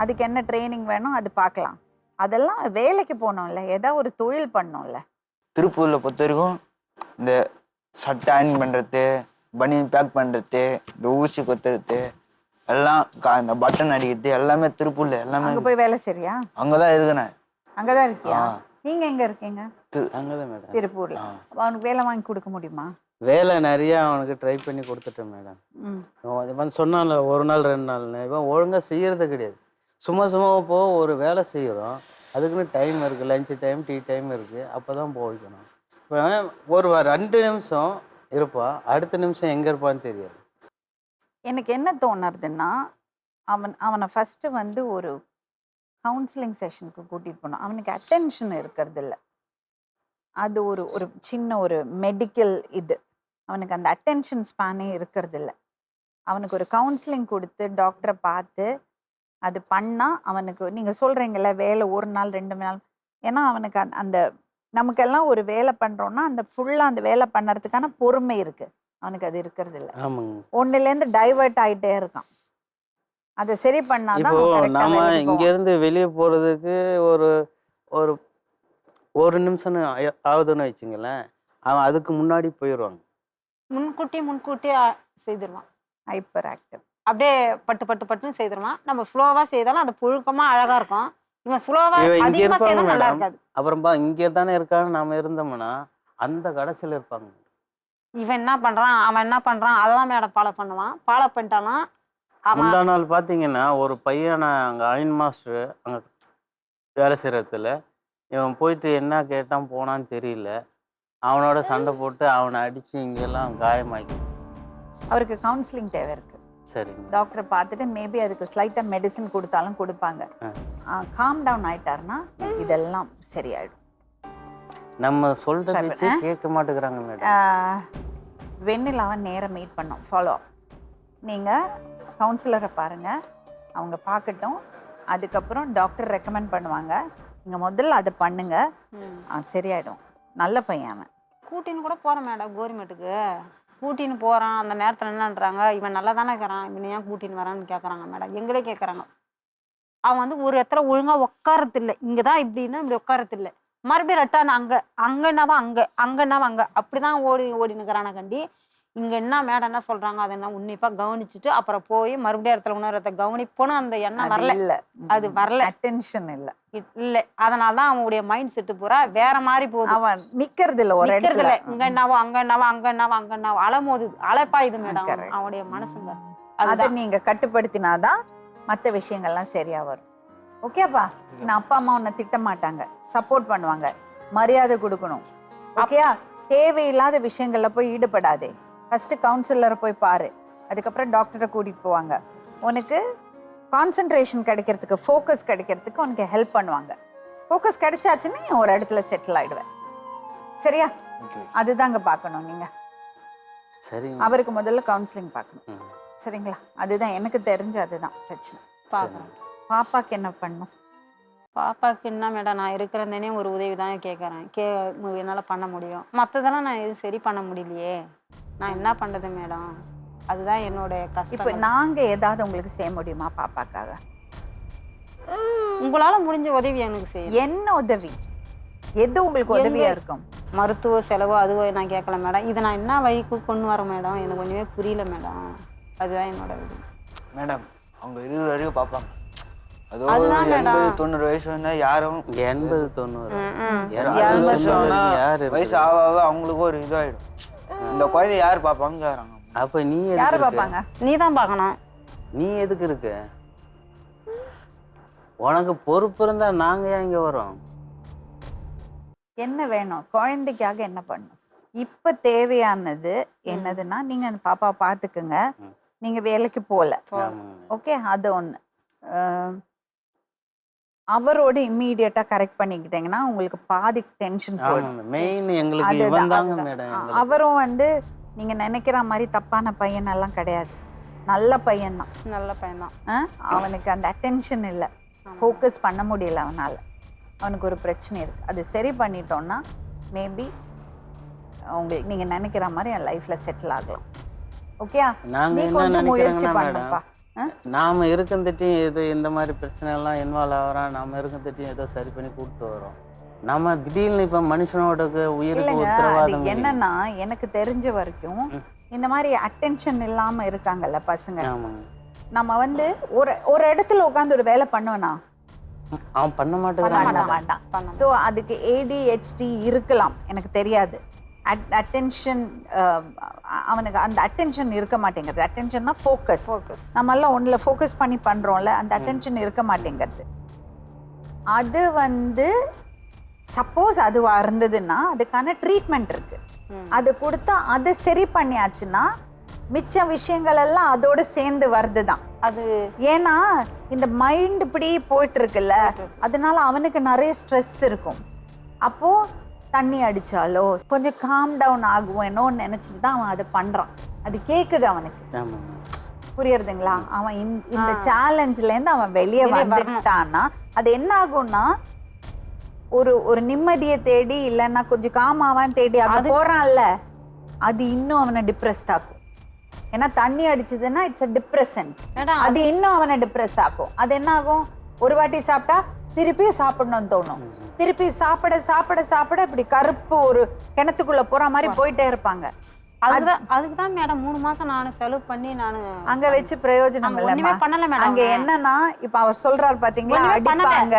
அதுக்கு என்ன ட்ரைனிங் வேணும் அது பார்க்கலாம். அதெல்லாம் வேலைக்கு போகணும்ல, ஏதாவது ஒரு தொழில் பண்ணோம்ல. திருப்பூரில் பொறுத்த வரைக்கும் இந்த சட்டை அயன் பண்ணுறது, பனியன் பேக் பண்ணுறது, இந்த ஊசி கொத்துறது எல்லாம், இந்த பட்டன் அடிக்கிறது எல்லாமே திருப்பூரில் எல்லாமே. அங்கே போய் வேலை சரியா? அங்கே தான் இருக்கிறேன். அங்கே தான் இருக்கியா? நீங்கள் எங்கே இருக்கீங்க? அங்கே தான் மேடம். திருப்பூரில். அவனுக்கு வேலை வாங்கி கொடுக்க முடியுமா? வேலை நிறையா அவனுக்கு ட்ரை பண்ணி கொடுத்துட்டேன் மேடம். இவன் சொன்னால 1 நாள் 2 நாள்னு, இவன் ஒழுங்காக செய்கிறது கிடையாது. சும்மா சும்மா ஒரு வேலை செய்கிறோம், அதுக்குன்னு டைம் இருக்குது, லஞ்சு டைம், டீ டைம் இருக்குது, அப்போ தான் போய்க்கணும். இப்போ ஒரு 2 நிமிஷம் இருப்பான், அடுத்த நிமிஷம் எங்கே இருப்பான்னு தெரியாது. எனக்கு என்ன தோணுறதுன்னா, அவனை ஃபஸ்ட்டு வந்து ஒரு கவுன்சிலிங் செஷனுக்கு கூட்டிகிட்டு போனோம். அவனுக்கு அட்டென்ஷன் இருக்கிறது இல்லை. அது ஒரு சின்ன ஒரு மெடிக்கல் இது. அவனுக்கு அந்த அட்டென்ஷன் ஸ்பேனே இருக்கிறது இல்லை. அவனுக்கு ஒரு கவுன்சிலிங் கொடுத்து டாக்டரை பார்த்து அது பண்ணால் அவனுக்கு, நீங்கள் சொல்கிறீங்கல்ல வேலை 1 நாள் 2 நாள், ஏன்னா அவனுக்கு அந்த நமக்கெல்லாம் ஒரு வேலை பண்ணுறோன்னா அந்த ஃபுல்லாக அந்த வேலை பண்ணுறதுக்கான பொறுமை இருக்குது. அவனுக்கு அது இருக்கிறது இல்லை. ஒன்றுலேருந்து டைவர்ட் ஆகிட்டே இருக்கான். அதை சரி பண்ணாதான். இப்போ நம்ம இங்கேருந்து வெளியே போகிறதுக்கு ஒரு நிமிஷம் ஆகுதுன்னு வச்சுங்களேன், அவன் அதுக்கு முன்னாடி போயிடுவாங்க. முன்கூட்டி செய்திருவான். Hyper active. அப்படியே பட்டுன்னு செய்திருவான். நம்ம ஸ்லோவாக செய்தாலும் அது புழுக்கமாக அழகாக இருக்கும். இவன் ஸ்லோவாக இங்கே இருப்பாங்க நல்லா மேடம். இருக்காது. அப்புறம்பா இங்கே தானே இருக்கான்னு நம்ம இருந்தோம்னா அந்த கடைசியில் இருப்பாங்க. இவன் என்ன பண்ணுறான், அவன் என்ன பண்ணுறான், அதெல்லாம் மேடம் ஃபாலோ பண்ணுவான். ஃபாலோ பண்ணிட்டாலும் முந்தா நாள் பார்த்தீங்கன்னா ஒரு பையனை அங்கே அயன் மாஸ்டர் அங்கே வேலை செய்கிற இடத்துல இவன் போயிட்டு என்ன கேட்டான் போனான்னு தெரியல, அவனோட சண்டை போட்டு அவனை அடித்து இங்கெல்லாம் காயமாக்கி. அவருக்கு கவுன்சிலிங் தேவை இருக்குது. சரிங்க. டாக்டரை பார்த்துட்டு மேபி அதுக்கு ஸ்லைட்டாக மெடிசன் கொடுத்தாலும் கொடுப்பாங்க. காம் டவுன் ஆயிட்டாருன்னா இதெல்லாம் சரியாயிடும். நம்ம சொல்கிற பேச்சு கேட்க மாட்டேங்கிறாங்க மேடம். வெண்ணிலாவை நேரம் மீட் பண்ணோம். Follow up. நீங்கள் கவுன்சிலரை பாருங்கள், அவங்க பார்க்கட்டும். அதுக்கப்புறம் டாக்டர் ரெக்கமெண்ட் பண்ணுவாங்க. நீங்கள் முதல்ல அதை பண்ணுங்க, சரியாயிடும். நல்ல பையன் அவன். கூட்டின்னு கூட போகிறேன் மேடம் கவர்மெண்ட்டுக்கு. கூட்டின்னு போகிறான். அந்த நேரத்தில் என்னன்றாங்க, இவன் நல்லா தானே இருக்கிறான், இவன் ஏன் கூட்டின்னு வரான்னு கேட்குறாங்க மேடம். எங்களே கேட்குறாங்க. அவன் வந்து ஒரு இடத்துல ஒழுங்காக உட்காரத்தில்லை. இங்கே தான் இப்படின்னா இப்படி உட்காரத்தில்லை. மறுபடியும் ரெட்டான அங்கன்னாவா அங்கன்னாவா அங்கே அப்படி தான் ஓடினுக்கிறான கண்டி. இங்கே என்ன மேடம் என்ன சொல்கிறாங்க அதை என்ன உன்னிப்பாக கவனிச்சுட்டு அப்புறம் போய் மறுபடியும் இடத்துல உணர்றத கவனிப்போன்னு அந்த எண்ணம் வரல. இல்லை, அது வரல. அட்டென்ஷன் இல்லை. அதனால தான் அவனுடைய மைண்ட் செட்டு பூரா வேற மாதிரி போகுது. அவன் நிற்கிறது இல்லை, ஒரு இடத்துல இல்லை. இங்கே என்னவோ அங்கன்னாவோ அலமோது அலைப்பாயுது மேடம் அவனுடைய மனசுங்க. அதை நீங்கள் கட்டுப்படுத்தினாதான் மற்ற விஷயங்கள்லாம் சரியாக வரும். ஓகேப்பா? நான் அப்பா அம்மா உன்னை திட்ட மாட்டாங்க, சப்போர்ட் பண்ணுவாங்க, மரியாதை கொடுக்கணும். ஓகேயா? தேவையில்லாத விஷயங்கள்ல போய் ஈடுபடாதே. ஃபர்ஸ்ட் கவுன்சிலரை போய் பாரு, அதுக்கப்புறம் டாக்டரை கூட்டிட்டு போவாங்க. உனக்கு கான்சென்ட்ரேஷன் கிடைக்கிறதுக்கு, ஃபோக்கஸ் கிடைக்கிறதுக்கு உனக்கு ஹெல்ப் பண்ணுவாங்க. ஃபோக்கஸ் கிடைச்சாச்சுன்னா நீ ஒரு இடத்துல செட்டில் ஆயிடுவேன். சரியா? அதுதாங்க பார்க்கணும் நீங்க. சரி, அவருக்கு முதல்ல கவுன்சிலிங் பார்க்கணும். சரிங்களா? அதுதான் எனக்கு தெரிஞ்ச அதுதான் பிரச்சனை. பார்க்கணும். பாப்பாக்கு என்ன பண்ணும்? பாப்பாவுக்கு என்ன மேடம், நான் இருக்கிறதேனே ஒரு உதவி தான் கேட்குறேன். என்னால் பண்ண முடியும். மற்றதெல்லாம் நான் எதுவும் சரி பண்ண முடியலையே, நான் என்ன பண்ணுறது மேடம்? அதுதான் என்னோட கஷ்டம். இப்போ நாங்கள் ஏதாவது உங்களுக்கு செய்ய முடியுமா பாப்பாக்காக? உங்களால முடிஞ்ச உதவி எனக்கு செய்யும். என்ன உதவி? எது உங்களுக்கு உதவியா இருக்கும்? மருத்துவ செலவு அதுவோ நான் கேட்கல மேடம். இதை நான் என்ன வழிக்கு கொண்டு வரேன் மேடம், எனக்கு ஒன்றுமே புரியல மேடம். அதுதான் என்னோட இது மேடம் அவங்க 20 வரைக்கும் பார்ப்பாங்க. அதோ அதுதான் 80-90 வயசு வந்தா யாரும் 80-90 60 வருஷம் ஆனா யாரு வயசு ஆக அவங்களுக்கு ஒரு இதாயிடும். இந்த குழந்தை யார் பார்ப்பாங்க கேக்குறாங்க. அப்ப நீ யாரு எதுக்கு இருக்க? பார்ப்பாங்க? நீ தான் பார்க்கணும். நீ எதுக்கு இருக்க? உனக்கு பொறுப்பு இருந்தா நாங்க ஏன் இங்க வரோம்? என்ன வேணும்? குழந்தைக்காக என்ன பண்ணும்? இப்ப தேவையானது என்னதுன்னா, நீங்க அந்த பாப்பாவை பார்த்துக்குங்க. நீங்க வேலைக்கு போகல, ஓகே, அது ஒண்ணு. அவரோட இம்மீடியட்டா கரெக்ட் பண்ணிக்கிட்டீங்கன்னா உங்களுக்கு பாதி டென்ஷன் போயிடும். மெயின் எங்களுக்கு இவன் தாங்க மேடம். அவரும் வந்து நீங்க நினைக்கிற மாதிரி தப்பான பையன் எல்லாம் கிடையாது, நல்ல பையன்தான். நல்ல பையன்தான். அவனுக்கு அந்த அட்டென்ஷன் இல்லை, ஃபோக்கஸ் பண்ண முடியல அவனால. அவனுக்கு ஒரு பிரச்சனை இருக்கு, அது சரி பண்ணிட்டோம்னா மேபி உங்களுக்கு நீங்க நினைக்கிற மாதிரி என் லைஃப்ல செட்டில் ஆகலாம். ஓகே, நாங்க நீ என்ன கொஞ்சம் முயற்சி நினைக்கிறோம்னா பண்ணுப்பா. நாம இருக்கந்திட்டையும் ஏதோ இந்த மாதிரி பிரச்சனை எல்லாம் இன்வால்வ் ஆகிறோம். நாம இருக்கந்திட்டையும் ஏதோ சரி பண்ணி கூப்பிட்டு வரோம். நம்ம திடீர்னு இப்ப மனுஷனோட உயிருக்கு இல்லைங்க, அது உத்தரவாதம் என்னன்னா எனக்கு தெரிஞ்ச வரைக்கும் இந்த மாதிரி அட்டென்ஷன் இல்லாம இருக்காங்கல்ல பசங்க, ஆமாங்க. நம்ம வந்து ஒரு இடத்துல உட்காந்து ஒரு வேலை பண்ணுவேனா? அவன் பண்ண பண்ண மாட்டேங்கிறான். மாட்டான். ஸோ அதுக்கு ADHD இருக்கலாம், எனக்கு தெரியாது. அட்டென்ஷன், அவனுக்கு அந்த அட்டென்ஷன் இருக்க மாட்டேங்கிறது. அட்டென்ஷன்னா ஃபோக்கஸ். நம்ம எல்லாம் ஒன்றுல ஃபோக்கஸ் பண்ணி பண்றோம்ல, அந்த அட்டென்ஷன் இருக்க மாட்டேங்கிறது. அது வந்து சப்போஸ் அதுவா இருந்ததுன்னா அதுக்கான ட்ரீட்மெண்ட் இருக்கு. அது கொடுத்தா அதை சரி பண்ணியாச்சுன்னா மிச்ச விஷயங்கள் எல்லாம் அதோட சேர்ந்து வருது தான். அது ஏன்னா இந்த மைண்ட் இப்படி போயிட்டு இருக்குல்ல, அதனால அவனுக்கு நிறைய ஸ்ட்ரெஸ் இருக்கும். அப்போ தண்ணி அடிச்சாலோ கொஞ்சம் காம் டவுன் ஆகுவேனோன்னு நினைச்சிட்டு தான் அவன் அதை பண்றான். அது கேக்குது அவனுக்கு, ஆமாங்க. புரியுறதுங்களா? அவன் இந்த சேலஞ்சில இருந்து அவன் வெளியே வந்துட்டான்னா அது என்ன ஆகும்னா, ஒரு நிம்மதியை தேடி இல்லைன்னா கொஞ்சம் காமாவான் தேடி அங்க போறான்ல, அது இன்னும் அவனை டிப்ரெஸ்ட் ஆகும். ஏன்னா தண்ணி அடிச்சதுன்னா இட்ஸ் அ டிப்ரெஷன். அது இன்னும் அவனை டிப்ரெஸ் ஆகும். அது என்ன ஆகும், ஒரு வாட்டி சாப்பிட்டா திருப்பியும் சாப்பிடணும்னு தோணும். திருப்பி சாப்பிட சாப்பிட சாப்பிட இப்படி கருப்பு ஒரு கிணத்துக்குள்ள போற மாதிரி போயிட்டே இருப்பாங்க. அதுக்கு தான் மேடம் 3 மாசம் நான் செலவு பண்ணி நான் அங்க வச்சு பிரயோஜனம் இல்லைம்மா. பண்ணல மேடம். அங்க என்னன்னா இப்ப அவர் சொல்றாரு பாத்தீங்களா, அடிப்பாங்க,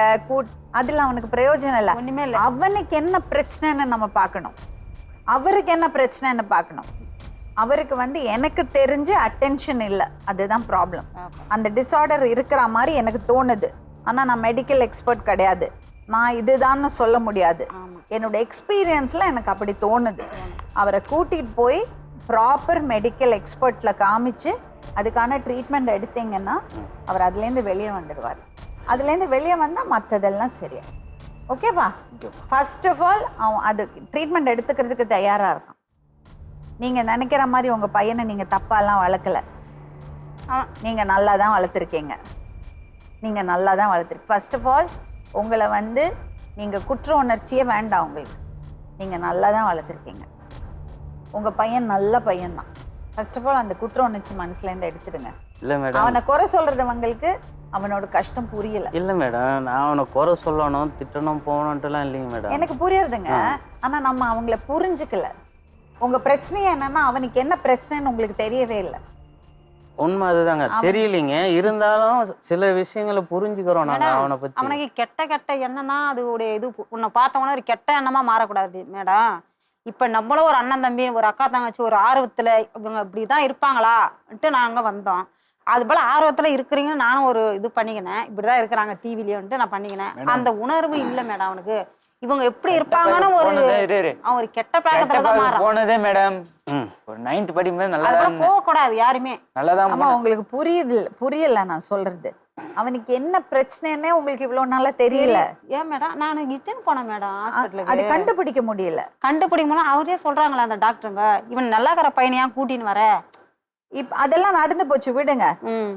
அதுல அவனுக்கு பிரயோஜனம் இல்ல. ஒண்ணுமே இல்ல. அவனுக்கு என்ன பிரச்சனைன்னு நம்ம பார்க்கணும், அவருக்கு என்ன பிரச்சனைன்னு பார்க்கணும். அவருக்கு வந்து எனக்கு தெரிஞ்சு அட்டென்ஷன் இல்லை, அதுதான் ப்ராப்ளம். அந்த டிஸார்டர் இருக்கிற மாதிரி எனக்கு தோணுது. ஆனா நான் மெடிக்கல் எக்ஸ்பர்ட் கிடையாது, நான் இதுதான்னு சொல்ல முடியாது. என்னோட எக்ஸ்பீரியன்ஸ்ல எனக்கு அப்படி தோணுது. அவரை கூட்டிட்டு போய் ப்ராப்பர் மெடிக்கல் எக்ஸ்பர்ட்ல காமிச்சு அதுக்கான ட்ரீட்மெண்ட் எடுத்தீங்கன்னா அவர் அதுலேருந்து வெளியே வந்துடுவார். அதுலேருந்து வெளியே வந்தால் மற்றதெல்லாம் சரியா. ஓகேவா? ஃபர்ஸ்ட் ஆஃப் ஆல் அவன் அது ட்ரீட்மெண்ட் எடுத்துக்கிறதுக்கு தயாராக இருக்கான். நீங்கள் நினைக்கிற மாதிரி உங்கள் பையனை நீங்கள் தப்பாலாம் வளர்க்கலை, நீங்கள் நல்லா தான் வளர்த்துருக்கீங்க. நீங்கள் நல்லா தான் வளர்த்துருக்கு. ஃபர்ஸ்ட் ஆஃப் ஆல் உங்களை வந்து நீங்கள் குற்ற உணர்ச்சியே வேண்டாம் உங்களுக்கு, நீங்கள் நல்லா தான் வளர்த்துருக்கீங்க. உங்கள் பையன் நல்ல பையன்தான். ஃபர்ஸ்ட் ஆஃப் ஆல் அந்த குற்ற உணர்ச்சி மனசுலேருந்து எடுத்துடுங்க. இல்லை மேடம், அவனை குறை சொல்கிறவங்களுக்கு அவனோட கஷ்டம் புரியல. இல்லை மேடம், நான் அவனை குறை சொல்லணும் திட்டணும் போகணுன்ட்டுலாம் இல்லைங்க மேடம். எனக்கு புரியுறதுங்க. ஆனால் நம்ம அவங்கள புரிஞ்சுக்கல. உங்கள் பிரச்சனையே என்னன்னா அவனுக்கு என்ன பிரச்சனைன்னு உங்களுக்கு தெரியவே இல்லை. உண்மை அதுதாங்க, தெரியலைங்க. இருந்தாலும் சில விஷயங்களை புரிஞ்சுக்கிறோம் நாங்க அவனை பத்தி. அவனுக்கு கெட்ட கெட்ட எண்ணம் தான் அதோடைய இது. உன்னை பார்த்தவொன்னே ஒரு கெட்ட எண்ணமா மாறக்கூடாது மேடம். இப்ப நம்மளும் ஒரு அண்ணன் தம்பி ஒரு அக்கா தங்கச்சி ஒரு ஆர்வத்துல இவங்க இப்படிதான் இருப்பாங்களான்ட்டு நாங்க வந்தோம். அது போல ஆர்வத்துல இருக்கிறீங்கன்னு நானும் ஒரு இது பண்ணிக்கினேன். இப்படிதான் இருக்கிறாங்க டிவிலயே வந்துட்டு நான் பண்ணிக்கினேன். அந்த உணர்வு இல்லை மேடம் அவனுக்கு. இவங்க எப்படி இருப்பாங்கன்னு ஒரு கெட்ட பழக்கத்துல தான் மாறான். போனதே மேடம் ஒரு 9th படிக்கும்போது நல்லா போக கூடாது யாருமே. நல்லாதான். ஆமா, உங்களுக்கு புரியல நான் சொல்றது. அவனுக்கு என்ன பிரச்சனைன்னே உங்களுக்கு இவ்வளவு நாளா தெரியல. ஏன் மேடம், நான் இட்டுன்னு போனேன் மேடம் ஹாஸ்பிட்டலுக்கு. அது கண்டுபிடிக்க முடியல. கண்டுபிடிக்கணும் அவரே சொல்றாங்களா அந்த டாக்டருங்க, இவன் நல்லா இருக்கிற பையனையா கூட்டின்னு வர. அதெல்லாம் நடந்து போச்சு, விடுங்க.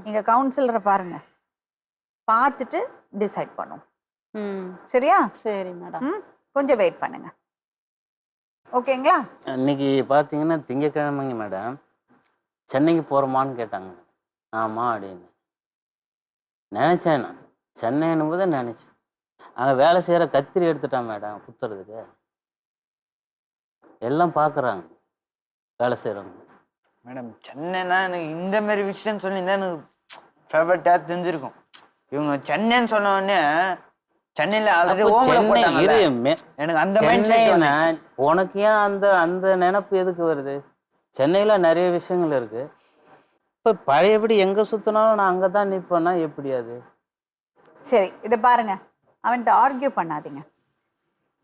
நீங்க கவுன்சிலரை பாருங்க, பார்த்துட்டு டிசைட் பண்ணும். சரியா? சரி மேடம். கொஞ்சம் வெயிட் பண்ணுங்க, ஓகேங்களா? அன்னைக்கு பார்த்தீங்கன்னா திங்கக்கிழமைங்க மேடம், சென்னைக்கு போகிறோமான்னு கேட்டாங்க. ஆமாம் அப்படின்னு நினச்சேன். நான் சென்னைன்னும் போது நினச்சேன். அங்கே வேலை செய்கிற கத்திரி எடுத்துட்டான் மேடம் குத்துறதுக்கு. எல்லாம் பார்க்குறாங்க வேலை செய்கிறவங்க. மேடம் சென்னைன்னா எனக்கு இந்த மாதிரி விஷயம் சொல்லியிருந்தா எனக்கு ஃபேவரட்டாக தெரிஞ்சிருக்கும். இவங்க சென்னைன்னு சொன்ன உடனே சென்னையில் ஆல்ரெடி எனக்கு அந்த சென்னைன்னா உனக்கு ஏன் அந்த அந்த நினப்பு எதுக்கு வருது? சென்னையில் நிறைய விஷயங்கள் இருக்குது. இப்போ பழையபடி எங்கே சுற்றினாலும் நான் அங்கே தான் நிற்பேன்னா எப்படி அது? சரி இதை பாருங்க, அவன்கிட்ட ஆர்கியூ பண்ணாதீங்க.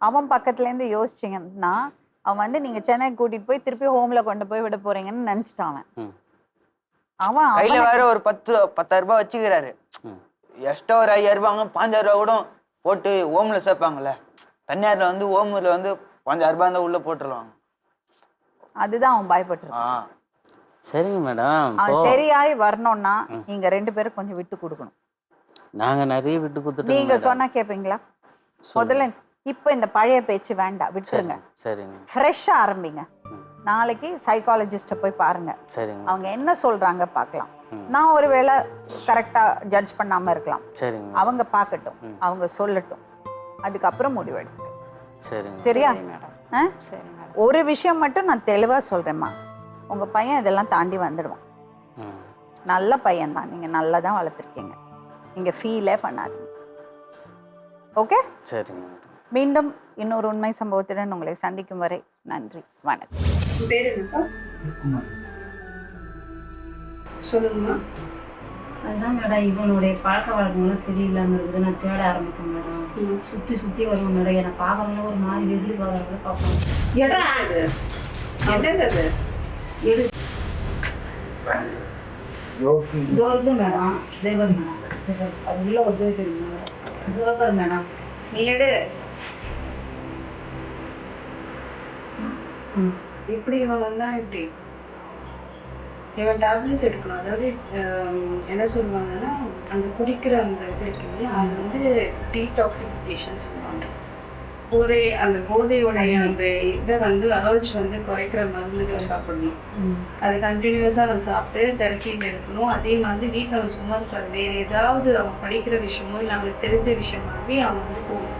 அவன் பக்கத்துலேருந்து யோசிச்சிங்கன்னா அவன் வந்து நீங்கள் சென்னை கூட்டிகிட்டு போய் திருப்பி ஹோமில் கொண்டு போய் விட போகிறீங்கன்னு நினச்சிட்டான் அவன். அவன் கையில் வேற ஒரு 10,000 ரூபாய் வச்சுக்கிறாரு. எக்ஸ்ட்ரா ஒரு 5,000 ரூபாய் 5,000 ரூபா கூட போட்டு ஹோமில் சேர்ப்பாங்கல்ல. தனியாரில் வந்து ஹோமில் வந்து 5,000 ரூபாய் இருந்தால் உள்ளே போட்டுருவாங்க. அதுதான் அவன் பயப்பட்டுருக்கான். சரிங்க மேடம். அவன் சரியாய் வரணும்னா நீங்கள் 2 பேரும் கொஞ்சம் விட்டு கொடுக்கணும். நாங்கள் நிறைய விட்டு கொடுத்துட்டோம். நீங்கள் சொன்னால் கேட்பீங்களா? முதல்ல இப்போ இந்த பழைய பேச்சு வேண்டாம், விட்டுருங்க. சரிங்க. ஃப்ரெஷ்ஷாக ஆரம்பிங்க. நாளைக்கு சைக்காலஜிஸ்ட்டை போய் பாருங்க. சரிங்க. அவங்க என்ன சொல்கிறாங்க பார்க்கலாம். நான் ஒருவேளை கரெக்டாக ஜட்ஜ் பண்ணாமல் இருக்கலாம். சரிங்க. அவங்க பார்க்கட்டும், அவங்க சொல்லட்டும், அதுக்கப்புறம் முடிவெடுத்து. சரிங்க. சரியா? மேடம் சரி மேடம். ஒரு விஷயம் மட்டும் நான் தெளிவாக சொல்கிறேம்மா, உங்கள் பையன் இதெல்லாம் தாண்டி வந்துடுவான். நல்ல பையன்தான், நீங்கள் நல்லா தான் வளர்த்துருக்கீங்க. நீங்கள் ஃபீலே பண்ணாதீங்க. ஓகே? சரிங்க. மீண்டும் இன்னொரு உண்மை சம்பவத்துடன் உங்களை சந்திக்கும் வரை நன்றி, வணக்கம். பேர் என்னப்பா? சொல்லுங்கம்மா. அதுதான் மேடம், இவனுடைய பழக்க வழக்கங்கள்லாம் சரியில்லாமல் இருக்குது. நான் தேட ஆரம்பிப்பேன் மேடம். சுற்றி சுற்றி வருவோம் மேடம். என்னை பார்க்கறவங்க ஒரு மாதிரி வெகுளி பார்க்குறவங்கள பார்ப்போம். எடா அது என்னது? எடு இதோ இருக்கு மேடம். தேவர் மேடம், அது உள்ள ஒரு தேவை தெரியும் மேடம். தேவர் மேடம், நீ எடு. இப்படி இவன் வந்தா இப்படி இவன் டேப்லெட்ஸ் எடுக்கணும். அதாவது என்ன சொல்லுவாங்கன்னா, அந்த குடிக்கிற அந்த இது இருக்குல்ல, அது வந்து டீடாக்சிஃபிகேஷன் சொல்லுவாங்க. அந்த போதையோடைய அந்த இதை வந்து அலர்ஜி வந்து குறைக்கிற மருந்துகள் சாப்பிடணும். அது கண்டினியூஸாக அவன் சாப்பிட்டு தெரப்பீஸ் எடுக்கணும். அதே மாதிரி வீட்டில் அவன் சும்மா இருக்காது, வேறு ஏதாவது அவன் படிக்கிற விஷயமோ இல்லை அவனுக்கு தெரிஞ்ச விஷயமாகவே அவன் வந்து போகணும்.